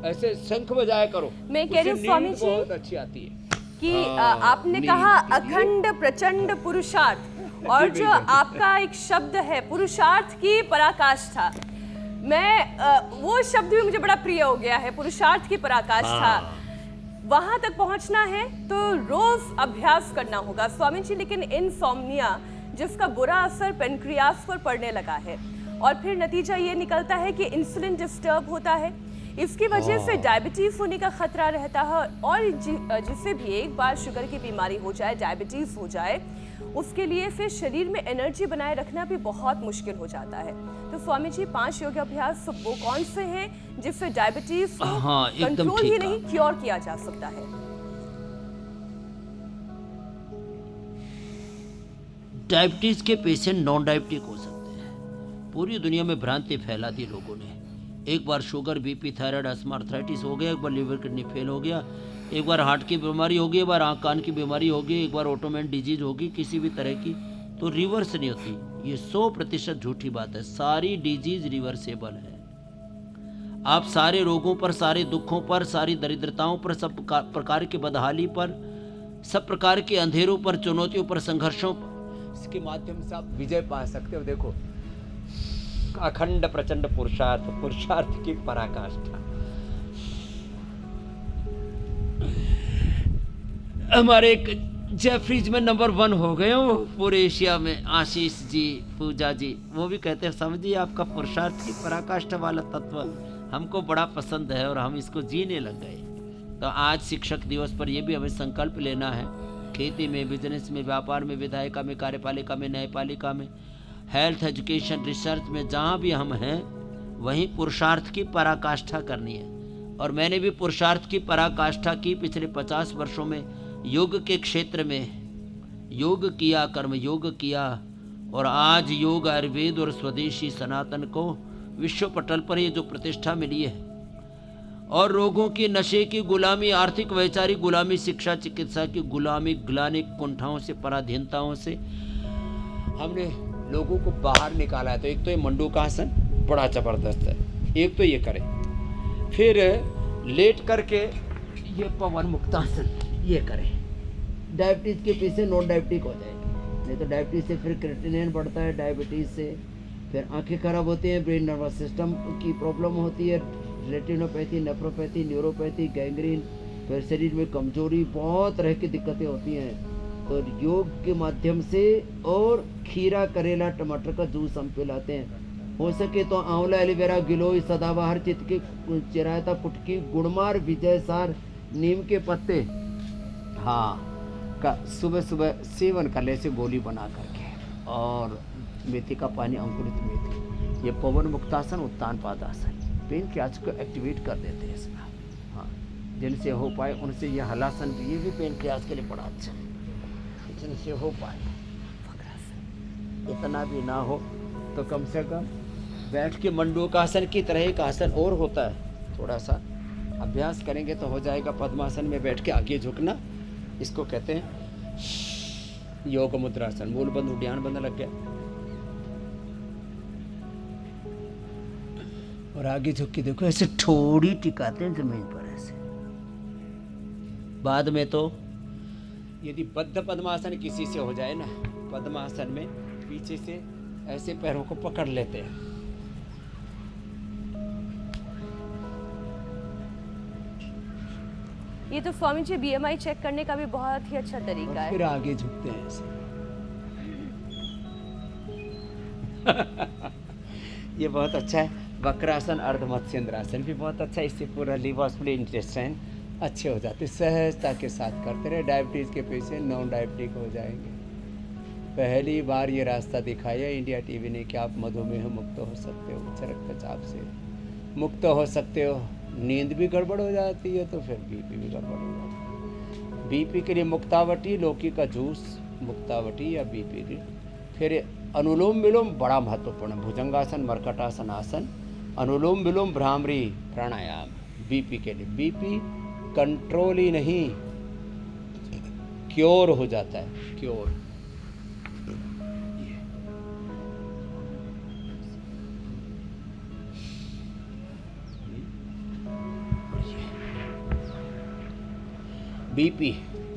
ऐसे शंख बजाया करो। मैं कह रही हूँ स्वामी जी बहुत अच्छी आती है कि आपने कहा अखंड प्रचंड पुरुषार्थ, और जो आपका एक शब्द है पुरुषार्थ की पराकाष्ठा, मैं वो शब्द भी मुझे बड़ा प्रिय हो गया है, पुरुषार्थ की पराकाष्ठा। वहां तक पहुंचना है तो रोज अभ्यास करना होगा स्वामी जी। लेकिन इनसोम्निया जिसका बुरा असर पेनक्रियास पर पड़ने लगा है, और फिर नतीजा ये निकलता है कि इंसुलिन डिस्टर्ब होता है, इसकी वजह से डायबिटीज होने का खतरा रहता है। और जिसे भी एक बार शुगर की बीमारी हो जाए, डायबिटीज हो जाए, उसके लिए फिर शरीर में एनर्जी बनाए रखना भी बहुत मुश्किल हो जाता है। तो स्वामी जी 5 योगाभ्यास वो कौन से हैं जिससे डायबिटीज को कंट्रोल ही नहीं क्योर किया जा सकता है? डायबिटीज के पेशेंट नॉन डायबिटिक हो सकते हैं। पूरी दुनिया में भ्रांति फैला दी लोगों ने। एक बार sugar, BP, thyroid, asthma, arthritis हो गया, एक बार लिवर किडनी फेल हो गया, एक बार हार्ट की बीमारी होगी, एक बार आँख कान की बीमारी होगी, एक बार ऑटोमेन डिजीज होगी किसी भी तरह की, तो रिवर्स नहीं होती। ये 100% झूठी बात है। सारी डिजीज रिवर्सेबल है। आप सारे रोगों पर, सारे दुखों पर, सारी दरिद्रताओं पर, सब प्रकार की बदहाली पर सब प्रकार के अंधेरों पर, चुनौतियों पर, संघर्षों पर इसके माध्यम से आप विजय पा सकते हो। देखो, अखंड प्रचंड पुरुषार्थ, पुरुषार्थ की पराकाष्ठा। हमारे एक जेफरीज में नंबर 1 हो गए हो पूरे एशिया में, आशीष जी, पूजा जी, वो भी कहते हैं समझिए आपका पुरुषार्थ की पराकाष्ठा वाला तत्व हमको बड़ा पसंद है और हम इसको जीने लग गए। तो आज शिक्षक दिवस पर यह भी हमें संकल्प लेना है, खेती में, बिजनेस में, व्यापार में, विधायिका में, कार्यपालिका में, न्यायपालिका में, हेल्थ, एजुकेशन, रिसर्च में, जहाँ भी हम हैं वहीं पुरुषार्थ की पराकाष्ठा करनी है। और मैंने भी पुरुषार्थ की पराकाष्ठा की पिछले 50 वर्षों में। योग के क्षेत्र में योग किया, कर्म योग किया, और आज योग, आयुर्वेद और स्वदेशी सनातन को विश्व पटल पर ये जो प्रतिष्ठा मिली है, और रोगों की, नशे की गुलामी, आर्थिक वैचारिक गुलामी, शिक्षा चिकित्सा की गुलामी, ग्लानिक कुंठाओं से, पराधीनताओं से हमने लोगों को बाहर निकाला है। तो एक तो ये मंडूकासन बड़ा जबरदस्त है, एक तो ये करें, फिर लेट करके ये पवन मुक्तासन ये करें। डायबिटीज़ के पेशेंट नॉन डायबिटिक हो जाएंगे, नहीं तो डायबिटीज़ से फिर क्रिएटिनिन बढ़ता है, डायबिटीज़ से फिर आंखें खराब होती हैं, ब्रेन नर्वस सिस्टम की प्रॉब्लम होती है, रेटिनोपैथी, नेफ्रोपैथी, न्यूरोपैथी, गैंग्रीन, फिर शरीर में कमजोरी, बहुत तरह की दिक्कतें होती हैं। तो योग के माध्यम से, और खीरा, करेला, टमाटर का जूस हम पिलाते हैं। हो सके तो आंवला, एलोवेरा, गिलोय, सदाबहार, चितकी, चिरायता, कुटकी, गुड़मार, विजयसार, नीम के पत्ते, हाँ, का सुबह सुबह सेवन कर ले, ऐसे गोली बना करके, और मेथी का पानी, अंकुरित मेथी, ये पवन मुक्तासन, उत्तान पादासन, पेन के आज को एक्टिवेट कर देते हैं इसमें। हाँ, जिनसे हो पाए उनसे ये हलासन भी, ये भी पेन के आज के लिए बड़ा अच्छा है, जिनसे हो पाए। इतना भी ना हो तो कम से कम बैठ के मंडूकासन की तरह एक आसन और होता है, थोड़ा सा अभ्यास करेंगे तो हो जाएगा। पद्मासन में बैठ के आगे झुकना, इसको कहते हैं योग मुद्रासन। मूल बंद, उड्डयन बंद लग गया, और आगे झुक के देखो, ऐसे थोड़ी टिकाते हैं जमीन पर ऐसे। बाद में तो यदि बद्ध पद्मासन किसी से हो जाए ना, पद्मासन में पीछे से ऐसे पैरों को पकड़ लेते हैं। ये तो स्वामी जी BMI चेक करने का भी बहुत ही अच्छा तरीका है। फिर आगे झुकते हैं ऐसे। ये बहुत अच्छा है। वक्रासन, अर्ध मत्स्येंद्रासन भी बहुत अच्छा है, इससे पूरा लिवर, स्प्लीन, इंटेस्टाइन अच्छे हो जाते, सहजता के साथ करते रहे। डायबिटीज़ के पेशेंट नॉन डायबिटिक हो जाएंगे। पहली बार ये रास्ता दिखाया इंडिया टीवी ने कि आप मधुमेह मुक्त हो सकते हो, उच्च रक्तचाप से मुक्त हो सकते हो। नींद भी गड़बड़ हो जाती है तो फिर बीपी भी गड़बड़ हो जाती है। बीपी के लिए मुक्तावटी, लौकी का जूस, मुक्तावटी या बीपी की। फिर अनुलोम विलोम बड़ा महत्वपूर्ण, भुजंगासन, मर्कटासन आसन, अनुलोम विलोम, भ्रामरी, प्राणायाम बीपी के लिए। बीपी कंट्रोल ही नहीं, क्योर हो जाता है, क्योर। बीपी,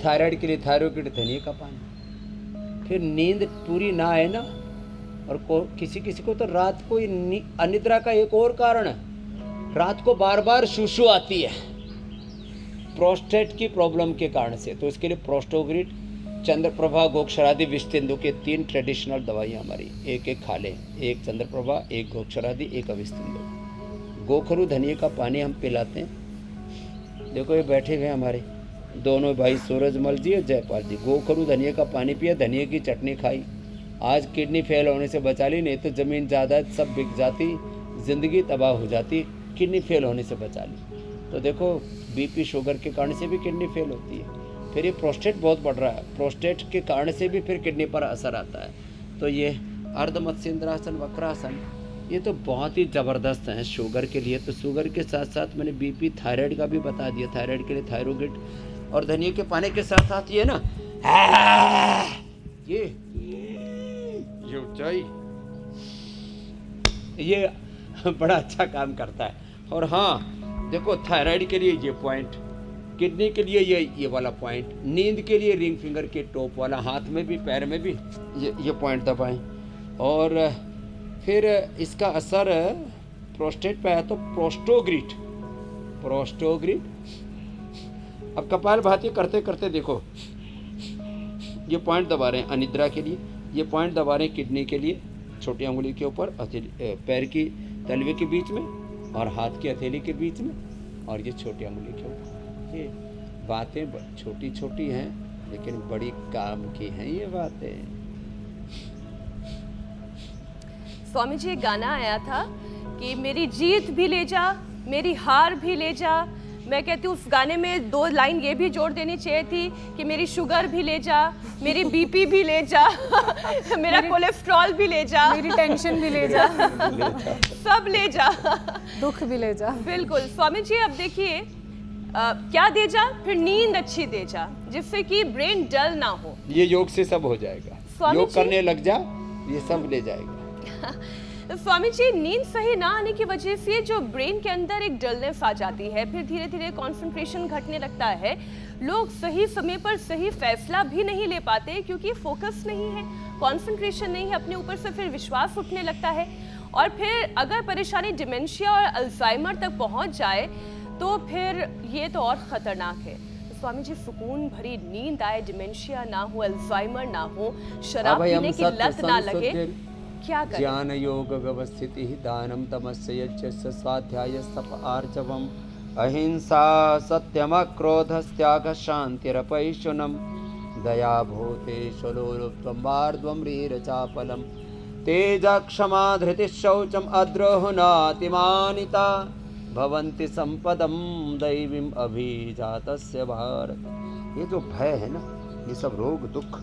थायराइड के लिए थायरोकिड, धनिया का पानी। फिर नींद पूरी ना आए ना, और किसी किसी को तो रात को अनिद्रा का एक और कारण है, रात को बार बार शुशु आती है प्रोस्टेट की प्रॉब्लम के कारण से। तो इसके लिए प्रोस्टोग्रिड, चंद्रप्रभा, गोक्षरादि, विष्णु के 3 ट्रेडिशनल दवाइयाँ हमारी, एक एक खा लें। एक चंद्रप्रभा, एक गोक्षरादि, एक अविष्णु। गोखरू, धनिया का पानी हम पिलाते हैं। देखो ये बैठे हुए हमारे दोनों भाई, सूरजमल जी और जयपाल जी। गोखरू धनिया का पानी पिया, धनिया की चटनी खाई, आज किडनी फेल होने से बचा ली, नहीं तो ज़मीन जायदाद सब बिक जाती, ज़िंदगी तबाह हो जाती। किडनी फेल होने से बचा ली। तो देखो बीपी, शुगर के कारण से भी किडनी फेल होती है। फिर ये प्रोस्टेट बहुत बढ़ रहा है, प्रोस्टेट के कारण से भी फिर किडनी पर असर आता है। तो ये अर्ध मत्स्येंद्रासन, वक्रासन, ये तो बहुत ही ज़बरदस्त हैं शुगर के लिए। तो शुगर के साथ साथ मैंने बीपी, थायराइड का भी बता दिया। थायराइड के लिए थायरोगिड, और धनिया के पानी के साथ साथ ये ना, ये ऊंचाई, ये बड़ा अच्छा काम करता है। और हाँ देखो, थायराइड के लिए ये पॉइंट किडनी के लिए ये वाला पॉइंट, नींद के लिए रिंग फिंगर के टॉप वाला, हाथ में भी पैर में भी ये पॉइंट दबाएं। और फिर इसका असर प्रोस्टेट पे है तो प्रोस्टोग्रिड। अब कपालभाति करते करते देखो, ये पॉइंट दबा रहे हैं अनिद्रा के लिए, ये पॉइंट दबा रहे हैं किडनी के लिए, छोटी उंगली के ऊपर, पैर की तलवे के बीच में और हाथ की हथेली के बीच में, और ये छोटी उंगली के ऊपर। ये बातें छोटी छोटी हैं लेकिन बड़ी काम की हैं ये बातें। स्वामी जी, एक गाना आया था कि मेरी जीत भी ले जा, मेरी हार भी ले जा। मैं कहती हूँ उस गाने में 2 लाइन ये भी जोड़ देनी चाहिए थी कि मेरी शुगर भी ले जा, मेरी बीपी भी ले जा, मेरा कोलेस्ट्रॉल भी ले जा, मेरी टेंशन भी ले जा, सब ले जा, दुख भी ले जा। बिल्कुल। स्वामी जी, अब देखिए क्या दे जा, फिर नींद अच्छी दे जा, जिससे कि ब्रेन डल ना हो। ये योग से सब हो जाएगा, स्वामी योग जी? करने लग जा, ये सब ले जाएगा। स्वामी जी, नींद सही ना आने की वजह से जो ब्रेन के अंदर एक डलनेस आ जाती है, फिर धीरे धीरे कंसंट्रेशन घटने लगता है, लोग सही समय पर सही फैसला भी नहीं ले पाते क्योंकि फोकस नहीं है, कंसंट्रेशन नहीं है, अपने ऊपर से फिर विश्वास उठने लगता है, और फिर अगर परेशानी डिमेंशिया और अल्जाइमर तक पहुंच जाए तो फिर ये तो और खतरनाक है। तो स्वामी जी, सुकून भरी नींद आए, डिमेंशिया ना हो, अल्जाइमर ना हो, शराब पीने की लत ना लगे, क्या करें? ज्ञान योग व्यवस्थिति दानम तमस्य यज्ञस्य स्वाध्याय तप आर्जवम अहिंसा सत्यम क्रोधस्त्याग शांतिरपैशुनम दया भूतेषु लोलुप्त्वं वार्ध्वं रीरचापलम तेजा क्षमा धृति शौचम अद्रोह नातिमानिता भवन्ति संपदम दैवीम अभिजातस्य भारत। ये जो भय है ना, ये सब रोग दुख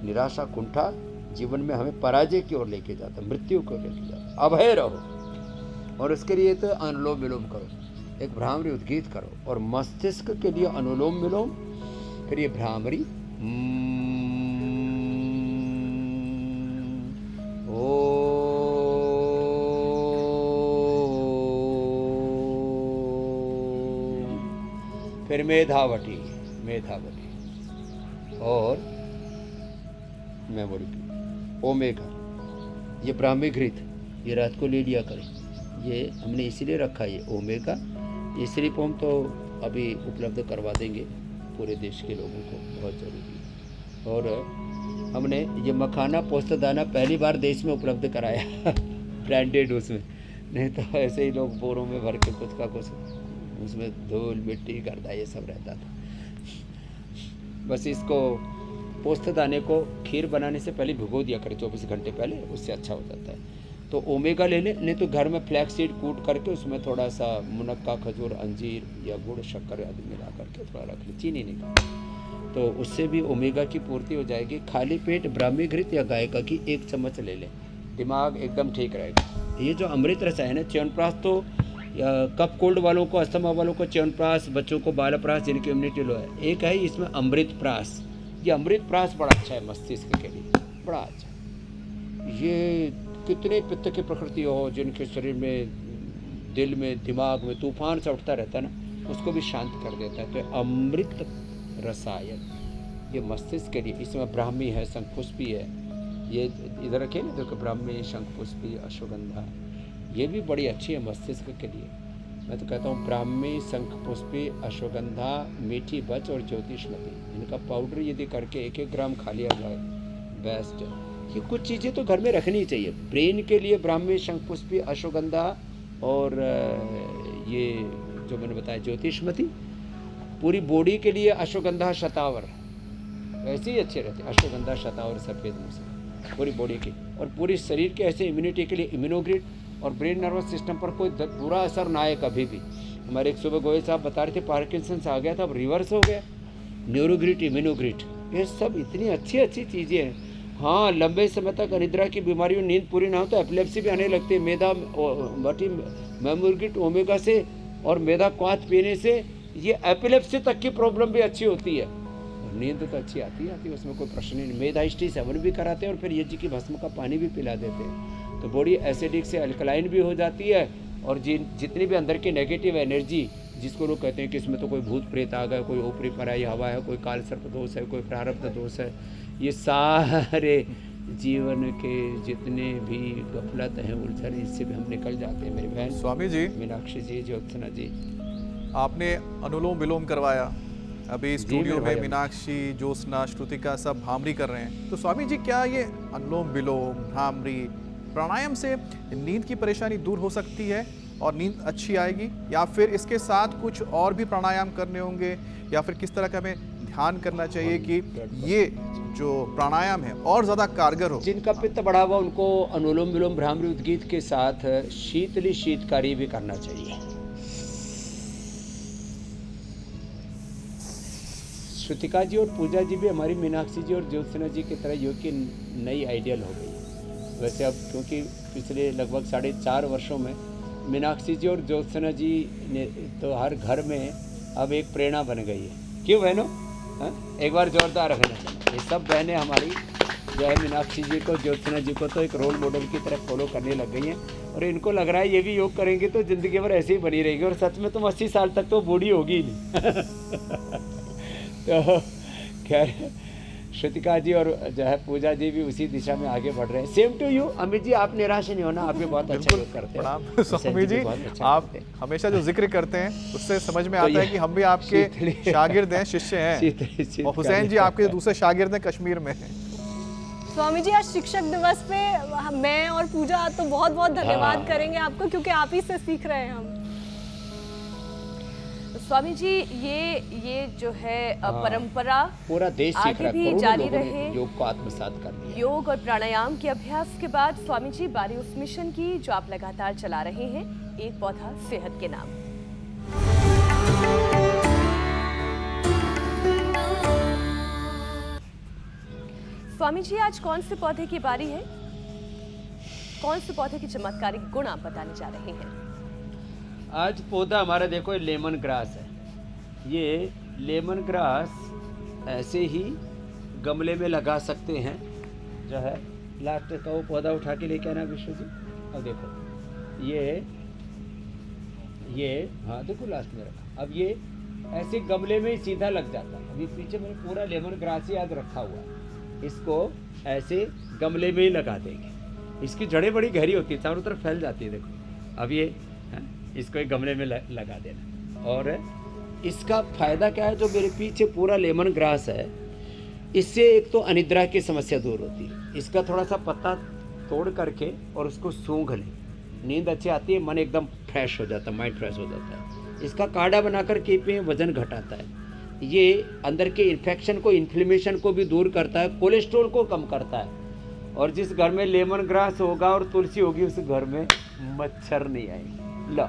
निराशा कुंठा जीवन में हमें पराजय की ओर लेके जाता है, मृत्यु की ओर लेके जाता है। अभय रहो, और उसके लिए तो अनुलोम विलोम करो, एक भ्रामरी उद्गीत करो, और मस्तिष्क के लिए अनुलोम विलोम, फिर ये भ्रामरी फिर मेधावटी, और मैं बोलूँ ओमेगा, ये ब्राह्मी घृत, ये रात को ले लिया करें। ये हमने इसीलिए रखा, ये ओमेगा, ये स्लीपोम तो अभी उपलब्ध करवा देंगे पूरे देश के लोगों को, बहुत ज़रूरी है। और हमने ये मखाना पोस्तदाना पहली बार देश में उपलब्ध कराया ब्रांडेड उसमें, नहीं तो ऐसे ही लोग बोरों में भर के कुछ का कुछ, उसमें धूल मिट्टी गर्दा ये सब रहता था। बस इसको पोस्तदाने को खीर बनाने से पहले भिगो दिया करें 24 घंटे पहले, उससे अच्छा हो जाता है। तो ओमेगा ले लें, नहीं तो घर में फ्लैक्स सीड कूट करके उसमें थोड़ा सा मुनक्का, खजूर, अंजीर या गुड़ शक्कर आदि मिला करके थोड़ा रख लें, चीनी नहीं खाएं, तो उससे भी ओमेगा की पूर्ति हो जाएगी। खाली पेट ब्राह्मी घृत या गाय का घी 1 चम्मच ले लें, दिमाग एकदम ठीक रहेगा। ये जो अमृत रस है ना, च्यवनप्राश, तो कफ कोल्ड वालों को, अस्थमा वालों को च्यवनप्राश, बच्चों को बालप्राश, जिनकी इम्यूनिटी लो है। एक है इसमें अमृत प्राश, ये अमृत प्राश बड़ा अच्छा है मस्तिष्क के लिए, बड़ा अच्छा। ये कितने पित्त की प्रकृति हो, जिनके शरीर में, दिल में, दिमाग में तूफान सा उठता रहता है ना, उसको भी शांत कर देता है। तो अमृत रसायन ये मस्तिष्क के लिए, इसमें ब्राह्मी है, शंखपुष्पी है, ये इधर रखे ना, देखो ब्राह्मी, शंखपुष्पी, अश्वगंधा, ये भी बड़ी अच्छी है मस्तिष्क के लिए। मैं तो कहता हूँ ब्राह्मी, शंखपुष्पी, अश्वगंधा, मीठी बच और ज्योतिषमती, इनका पाउडर यदि करके 1-1 ग्राम खा लिया जाए, बेस्ट है। ये कुछ चीज़ें तो घर में रखनी चाहिए ब्रेन के लिए, ब्राह्मी, शंखपुष्पी, अश्वगंधा, और ये जो मैंने बताया ज्योतिषमती। पूरी बॉडी के लिए अश्वगंधा, शतावर, ऐसे ही अच्छे रहते हैं अश्वगंधा, शतावर, सफ़ेद मूंगफली, पूरी बॉडी की। और पूरी शरीर के ऐसे इम्यूनिटी के लिए इम्यूनोग्रिड, और ब्रेन नर्वस सिस्टम पर कोई बुरा असर ना आए कभी भी। हमारे एक सुबह गोयल साहब बता रहे थे पार्किंसंस आ गया था, अब रिवर्स हो गया। न्यूरोग्रिड, इम्यूनोग्रिड, ये सब इतनी अच्छी अच्छी चीज़ें हैं। हाँ, लंबे समय तक अनिद्रा की बीमारी में नींद पूरी ना हो तो एपिलेप्सी भी आने लगती है। मेधा बटी मेमोग्रिड ओमेगा से और मेधा क्वाथ पीने से ये एपिलेप्सी तक की प्रॉब्लम भी अच्छी होती है। नींद तो अच्छी आती है, उसमें कोई प्रश्न नहीं। मेधाइष्टि सेवन भी कराते हैं और फिर यज्ञ की भस्म का पानी भी पिला देते हैं, तो बॉडी एसिडिक से अल्कलाइन भी हो जाती है, और जितनी भी अंदर की नेगेटिव एनर्जी जिसको लोग कहते हैं कि इसमें तो कोई भूत प्रेत आ गया, कोई ऊपरी पराई हवा है, कोई काल सर्प दोष है, कोई प्रारब्ध दोष है, ये सारे जीवन के जितने भी गफलत हैं, उलझन, इससे भी हम निकल जाते हैं मेरी बहन। स्वामी जी, मीनाक्षी जी, ज्योत्सना जी, आपने अनुलोम विलोम करवाया, अभी स्टूडियो मेरे में भाई। मीनाक्षी, ज्योत्सना, श्रुतिका सब भ्रामरी कर रहे हैं, तो स्वामी जी क्या ये अनुलोम विलोम, भ्रामरी, प्राणायाम से नींद की परेशानी दूर हो सकती है और नींद अच्छी आएगी, या फिर इसके साथ कुछ और भी प्राणायाम करने होंगे, या फिर किस तरह का हमें ध्यान करना चाहिए कि ये जो प्राणायाम है और ज़्यादा कारगर हो? जिनका पित्त बढ़ा हुआ उनको अनुलोम विलोम भ्रामरी उद्गीत के साथ शीतली शीतकारी भी करना चाहिए। श्रुतिका जी और पूजा जी भी हमारी मीनाक्षी जी और ज्योत्सना जी की तरह योग की नई आइडियल हो गई। वैसे अब क्योंकि पिछले लगभग 4.5 वर्षों में मीनाक्षी जी और ज्योत्सना जी ने तो हर घर में अब एक प्रेरणा बन गई है। क्यों बहनों? हाँ? एक बार जोरदार रखना। ये सब बहनें हमारी जो है मीनाक्षी जी को, ज्योत्सना जी को तो एक रोल मॉडल की तरह फॉलो करने लग गई हैं, और इनको लग रहा है ये भी योग करेंगे तो ज़िंदगी भर ऐसे ही बनी रहेगी, और सच में तुम 80 साल तक तो बूढ़ी होगी ही नहीं। तो खैर श्रुतिका जी और जो है पूजा जी भी उसी दिशा में आगे बढ़ रहे हैं। Same to you Amit ji, आप निराश नहीं होना, आप भी बहुत अच्छा योग करते हैं। प्रणाम स्वामी जी, आप हमेशा जो जिक्र करते हैं उससे समझ में आता है कि हम भी आपके शागिर्द हैं, शिष्य हैं, और हुसैन जी आपके दूसरे शागिर्द हैं कश्मीर में। स्वामी जी, आज शिक्षक दिवस पे मैं और पूजा तो बहुत बहुत धन्यवाद करेंगे आपको, क्योंकि आप ही से सीख रहे हैं हम। स्वामी जी, ये जो है परंपरा पूरा देश सीख आगे रहा है, भी करोड़ों जारी लोगों ने रहे। योग को आत्मसात कर लिया। योग और प्राणायाम के अभ्यास के बाद स्वामी जी बारी उस मिशन की जो आप लगातार चला रहे हैं, एक पौधा सेहत के नाम। स्वामी जी, आज कौन से पौधे की बारी है? कौन से पौधे की चमत्कारिक गुण आप बताने जा रहे हैं? आज पौधा हमारा देखो ये लेमन ग्रास है। ये लेमन ग्रास ऐसे ही गमले में लगा सकते हैं। जो है लास्ट का वो पौधा उठा के लेके आना विश्व जी। अब देखो ये हाँ देखो लास्ट में रखा। अब ये ऐसे गमले में ही सीधा लग जाता है। अभी पीछे मैंने पूरा लेमन ग्रास ही आज रखा हुआ है। इसको ऐसे गमले में ही लगा देंगे। इसकी जड़ें बड़ी गहरी होती है, चारों तरफ फैल जाती है। देखो अब ये इसको एक गमले में लगा देना। और इसका फ़ायदा क्या है, जो मेरे पीछे पूरा लेमन ग्रास है, इससे एक तो अनिद्रा की समस्या दूर होती है। इसका थोड़ा सा पत्ता तोड़ करके और उसको सूंघ लें, नींद अच्छी आती है, मन एकदम फ्रेश हो जाता है, माइंड फ्रेश हो जाता है। इसका काढ़ा बनाकर के पिएं, वजन घटाता है। ये अंदर के इन्फेक्शन को, इन्फ्लेमेशन को भी दूर करता है, कोलेस्ट्रॉल को कम करता है। और जिस घर में लेमन ग्रास होगा और तुलसी होगी, उस घर में मच्छर नहीं आएंगे। लो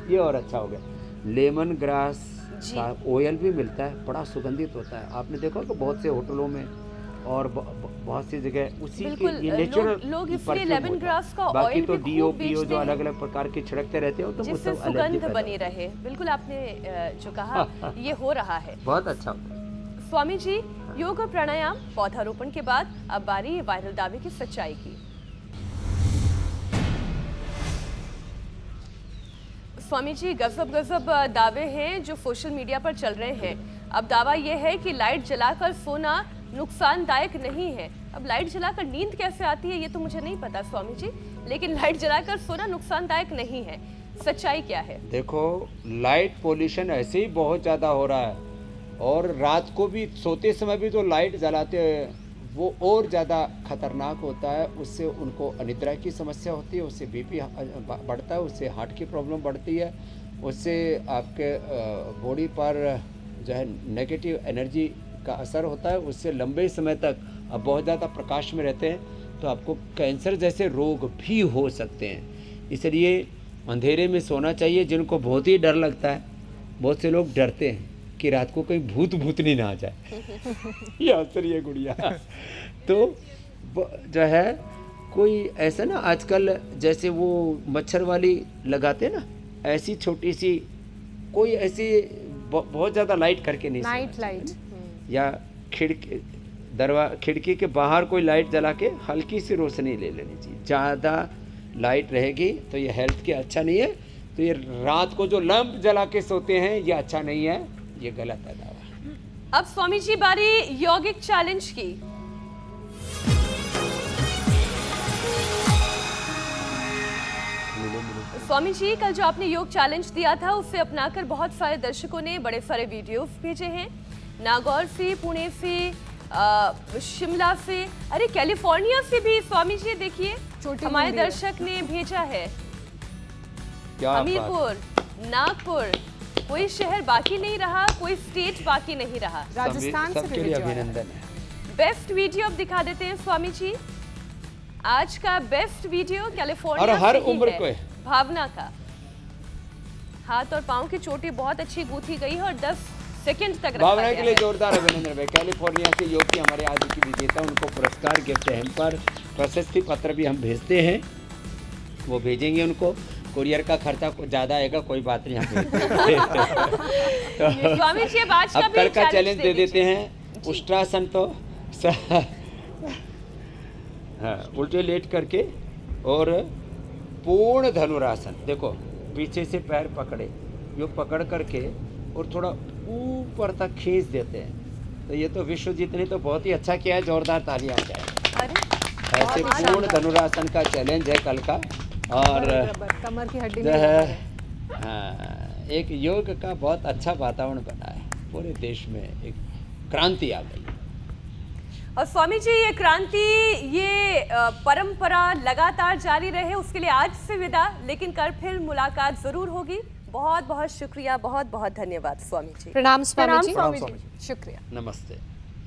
ये और अच्छा हो गया। लेमन ग्रास का ऑयल भी मिलता है, बड़ा सुगंधित होता है। आपने देखा कि बहुत से होटलों में और बहुत सी जगह उसी बिल्कुल, की ये नेचुरल लोग इसलिए लेमन ग्रास का बाकी ऑयल तो भी डीओ खूब पीओ जो बेचते अलग अलग प्रकार के छिड़कते रहते हो, तो वो जिससे सब एलर्जी सुगंध बनी रहे। बिल्कुल आपने जो कहा ये हो रहा है। बहुत अच्छा होता है। स्वामी जी, योग और प्राणायाम, पौधारोपण के बाद अब बारी वायरल दावे की सच्चाई की। स्वामी जी, गजब गजब दावे हैं जो सोशल मीडिया पर चल रहे हैं। अब दावा यह है कि लाइट जलाकर सोना नुकसानदायक नहीं है। अब लाइट जलाकर नींद कैसे आती है ये तो मुझे नहीं पता स्वामी जी, लेकिन लाइट जलाकर सोना नुकसानदायक नहीं है। सच्चाई क्या है? देखो, लाइट पोल्यूशन ऐसे ही बहुत ज़्यादा हो रहा है, और रात को भी सोते समय भी जो लाइट जलाते हैं वो और ज़्यादा खतरनाक होता है। उससे उनको अनिद्रा की समस्या होती है, उससे बीपी बढ़ता है, उससे हार्ट की प्रॉब्लम बढ़ती है, उससे आपके बॉडी पर जो है नेगेटिव एनर्जी का असर होता है। उससे लंबे समय तक आप बहुत ज़्यादा प्रकाश में रहते हैं तो आपको कैंसर जैसे रोग भी हो सकते हैं। इसलिए अंधेरे में सोना चाहिए। जिनको बहुत ही डर लगता है, बहुत से लोग डरते हैं कि रात को कहीं भूतनी ना आ जाए ये आंसर ये गुड़िया तो जो है कोई ऐसा ना, आजकल जैसे वो मच्छर वाली लगाते हैं ना, ऐसी छोटी सी कोई ऐसी बहुत ज़्यादा लाइट करके नहीं, नाइट लाइट, या खिड़की के बाहर कोई लाइट जला के हल्की सी रोशनी ले लेनी चाहिए। ज़्यादा लाइट रहेगी तो ये हेल्थ के अच्छा नहीं है। तो ये रात को जो लैंप जला के सोते हैं ये अच्छा नहीं है, ये गलत है दावा। अब स्वामी जी बारी यौगिक चैलेंज की। स्वामी जी, कल जो आपने योग चैलेंज दिया था उससे अपनाकर बहुत सारे दर्शकों ने बड़े सारे वीडियोस भेजे हैं, नागौर से, पुणे से, शिमला से, अरे कैलिफोर्निया से भी। स्वामी जी देखिए, हमारे दर्शक ने भेजा है, हमीरपुर, नागपुर, कोई शहर बाकी नहीं रहा, कोई स्टेट बाकी नहीं रहा। राजस्थान से सबके लिए अभिनंदन है। बेस्ट वीडियो अब दिखा देते हैं स्वामी जी। आज का बेस्ट वीडियो कैलिफोर्निया और हर से ही उम्र है, को है। भावना का। हाथ और पांव की चोटी बहुत अच्छी गूंथी गई है और 10 सेकंड तक रखा भावना गया के लिए है। जोरदार अभिनंदन है। कैलिफोर्निया से योग की हमारे आज की विजेता, उनको पुरस्कार गिफ्ट हैम्पर, प्रशस्ति पत्र भी हम भेजते हैं, वो भेजेंगे उनको। कुरियर का खर्चा कुछ ज़्यादा आएगा, कोई बात नहीं, हम तो स्वामी जी अब आज का अब भी कल का चैलेंज दे दीजिए। देते हैं। उष्ट्रासन तो हाँ, उल्टे लेट करके और पूर्ण धनुरासन। देखो पीछे से पैर पकड़े, यो पकड़ करके और थोड़ा ऊपर तक खींच देते हैं। तो ये तो विश्वजीत ने तो बहुत ही अच्छा किया है, जोरदार तालियां आ जाए। अरे ऐसे पूर्ण धनुरासन का चैलेंज है कल का। और कमर की हड्डी जो में है हाँ, एक योग का बहुत अच्छा वातावरण बना है, पूरे देश में एक क्रांति आ गई। और स्वामी जी ये क्रांति, ये परंपरा लगातार जारी रहे, उसके लिए आज से विदा, लेकिन कल फिर मुलाकात जरूर होगी। बहुत बहुत शुक्रिया, बहुत बहुत धन्यवाद स्वामी जी। प्रणाम स्वामी जी। प्रणाम स्वामी जी। शुक्रिया। नमस्ते।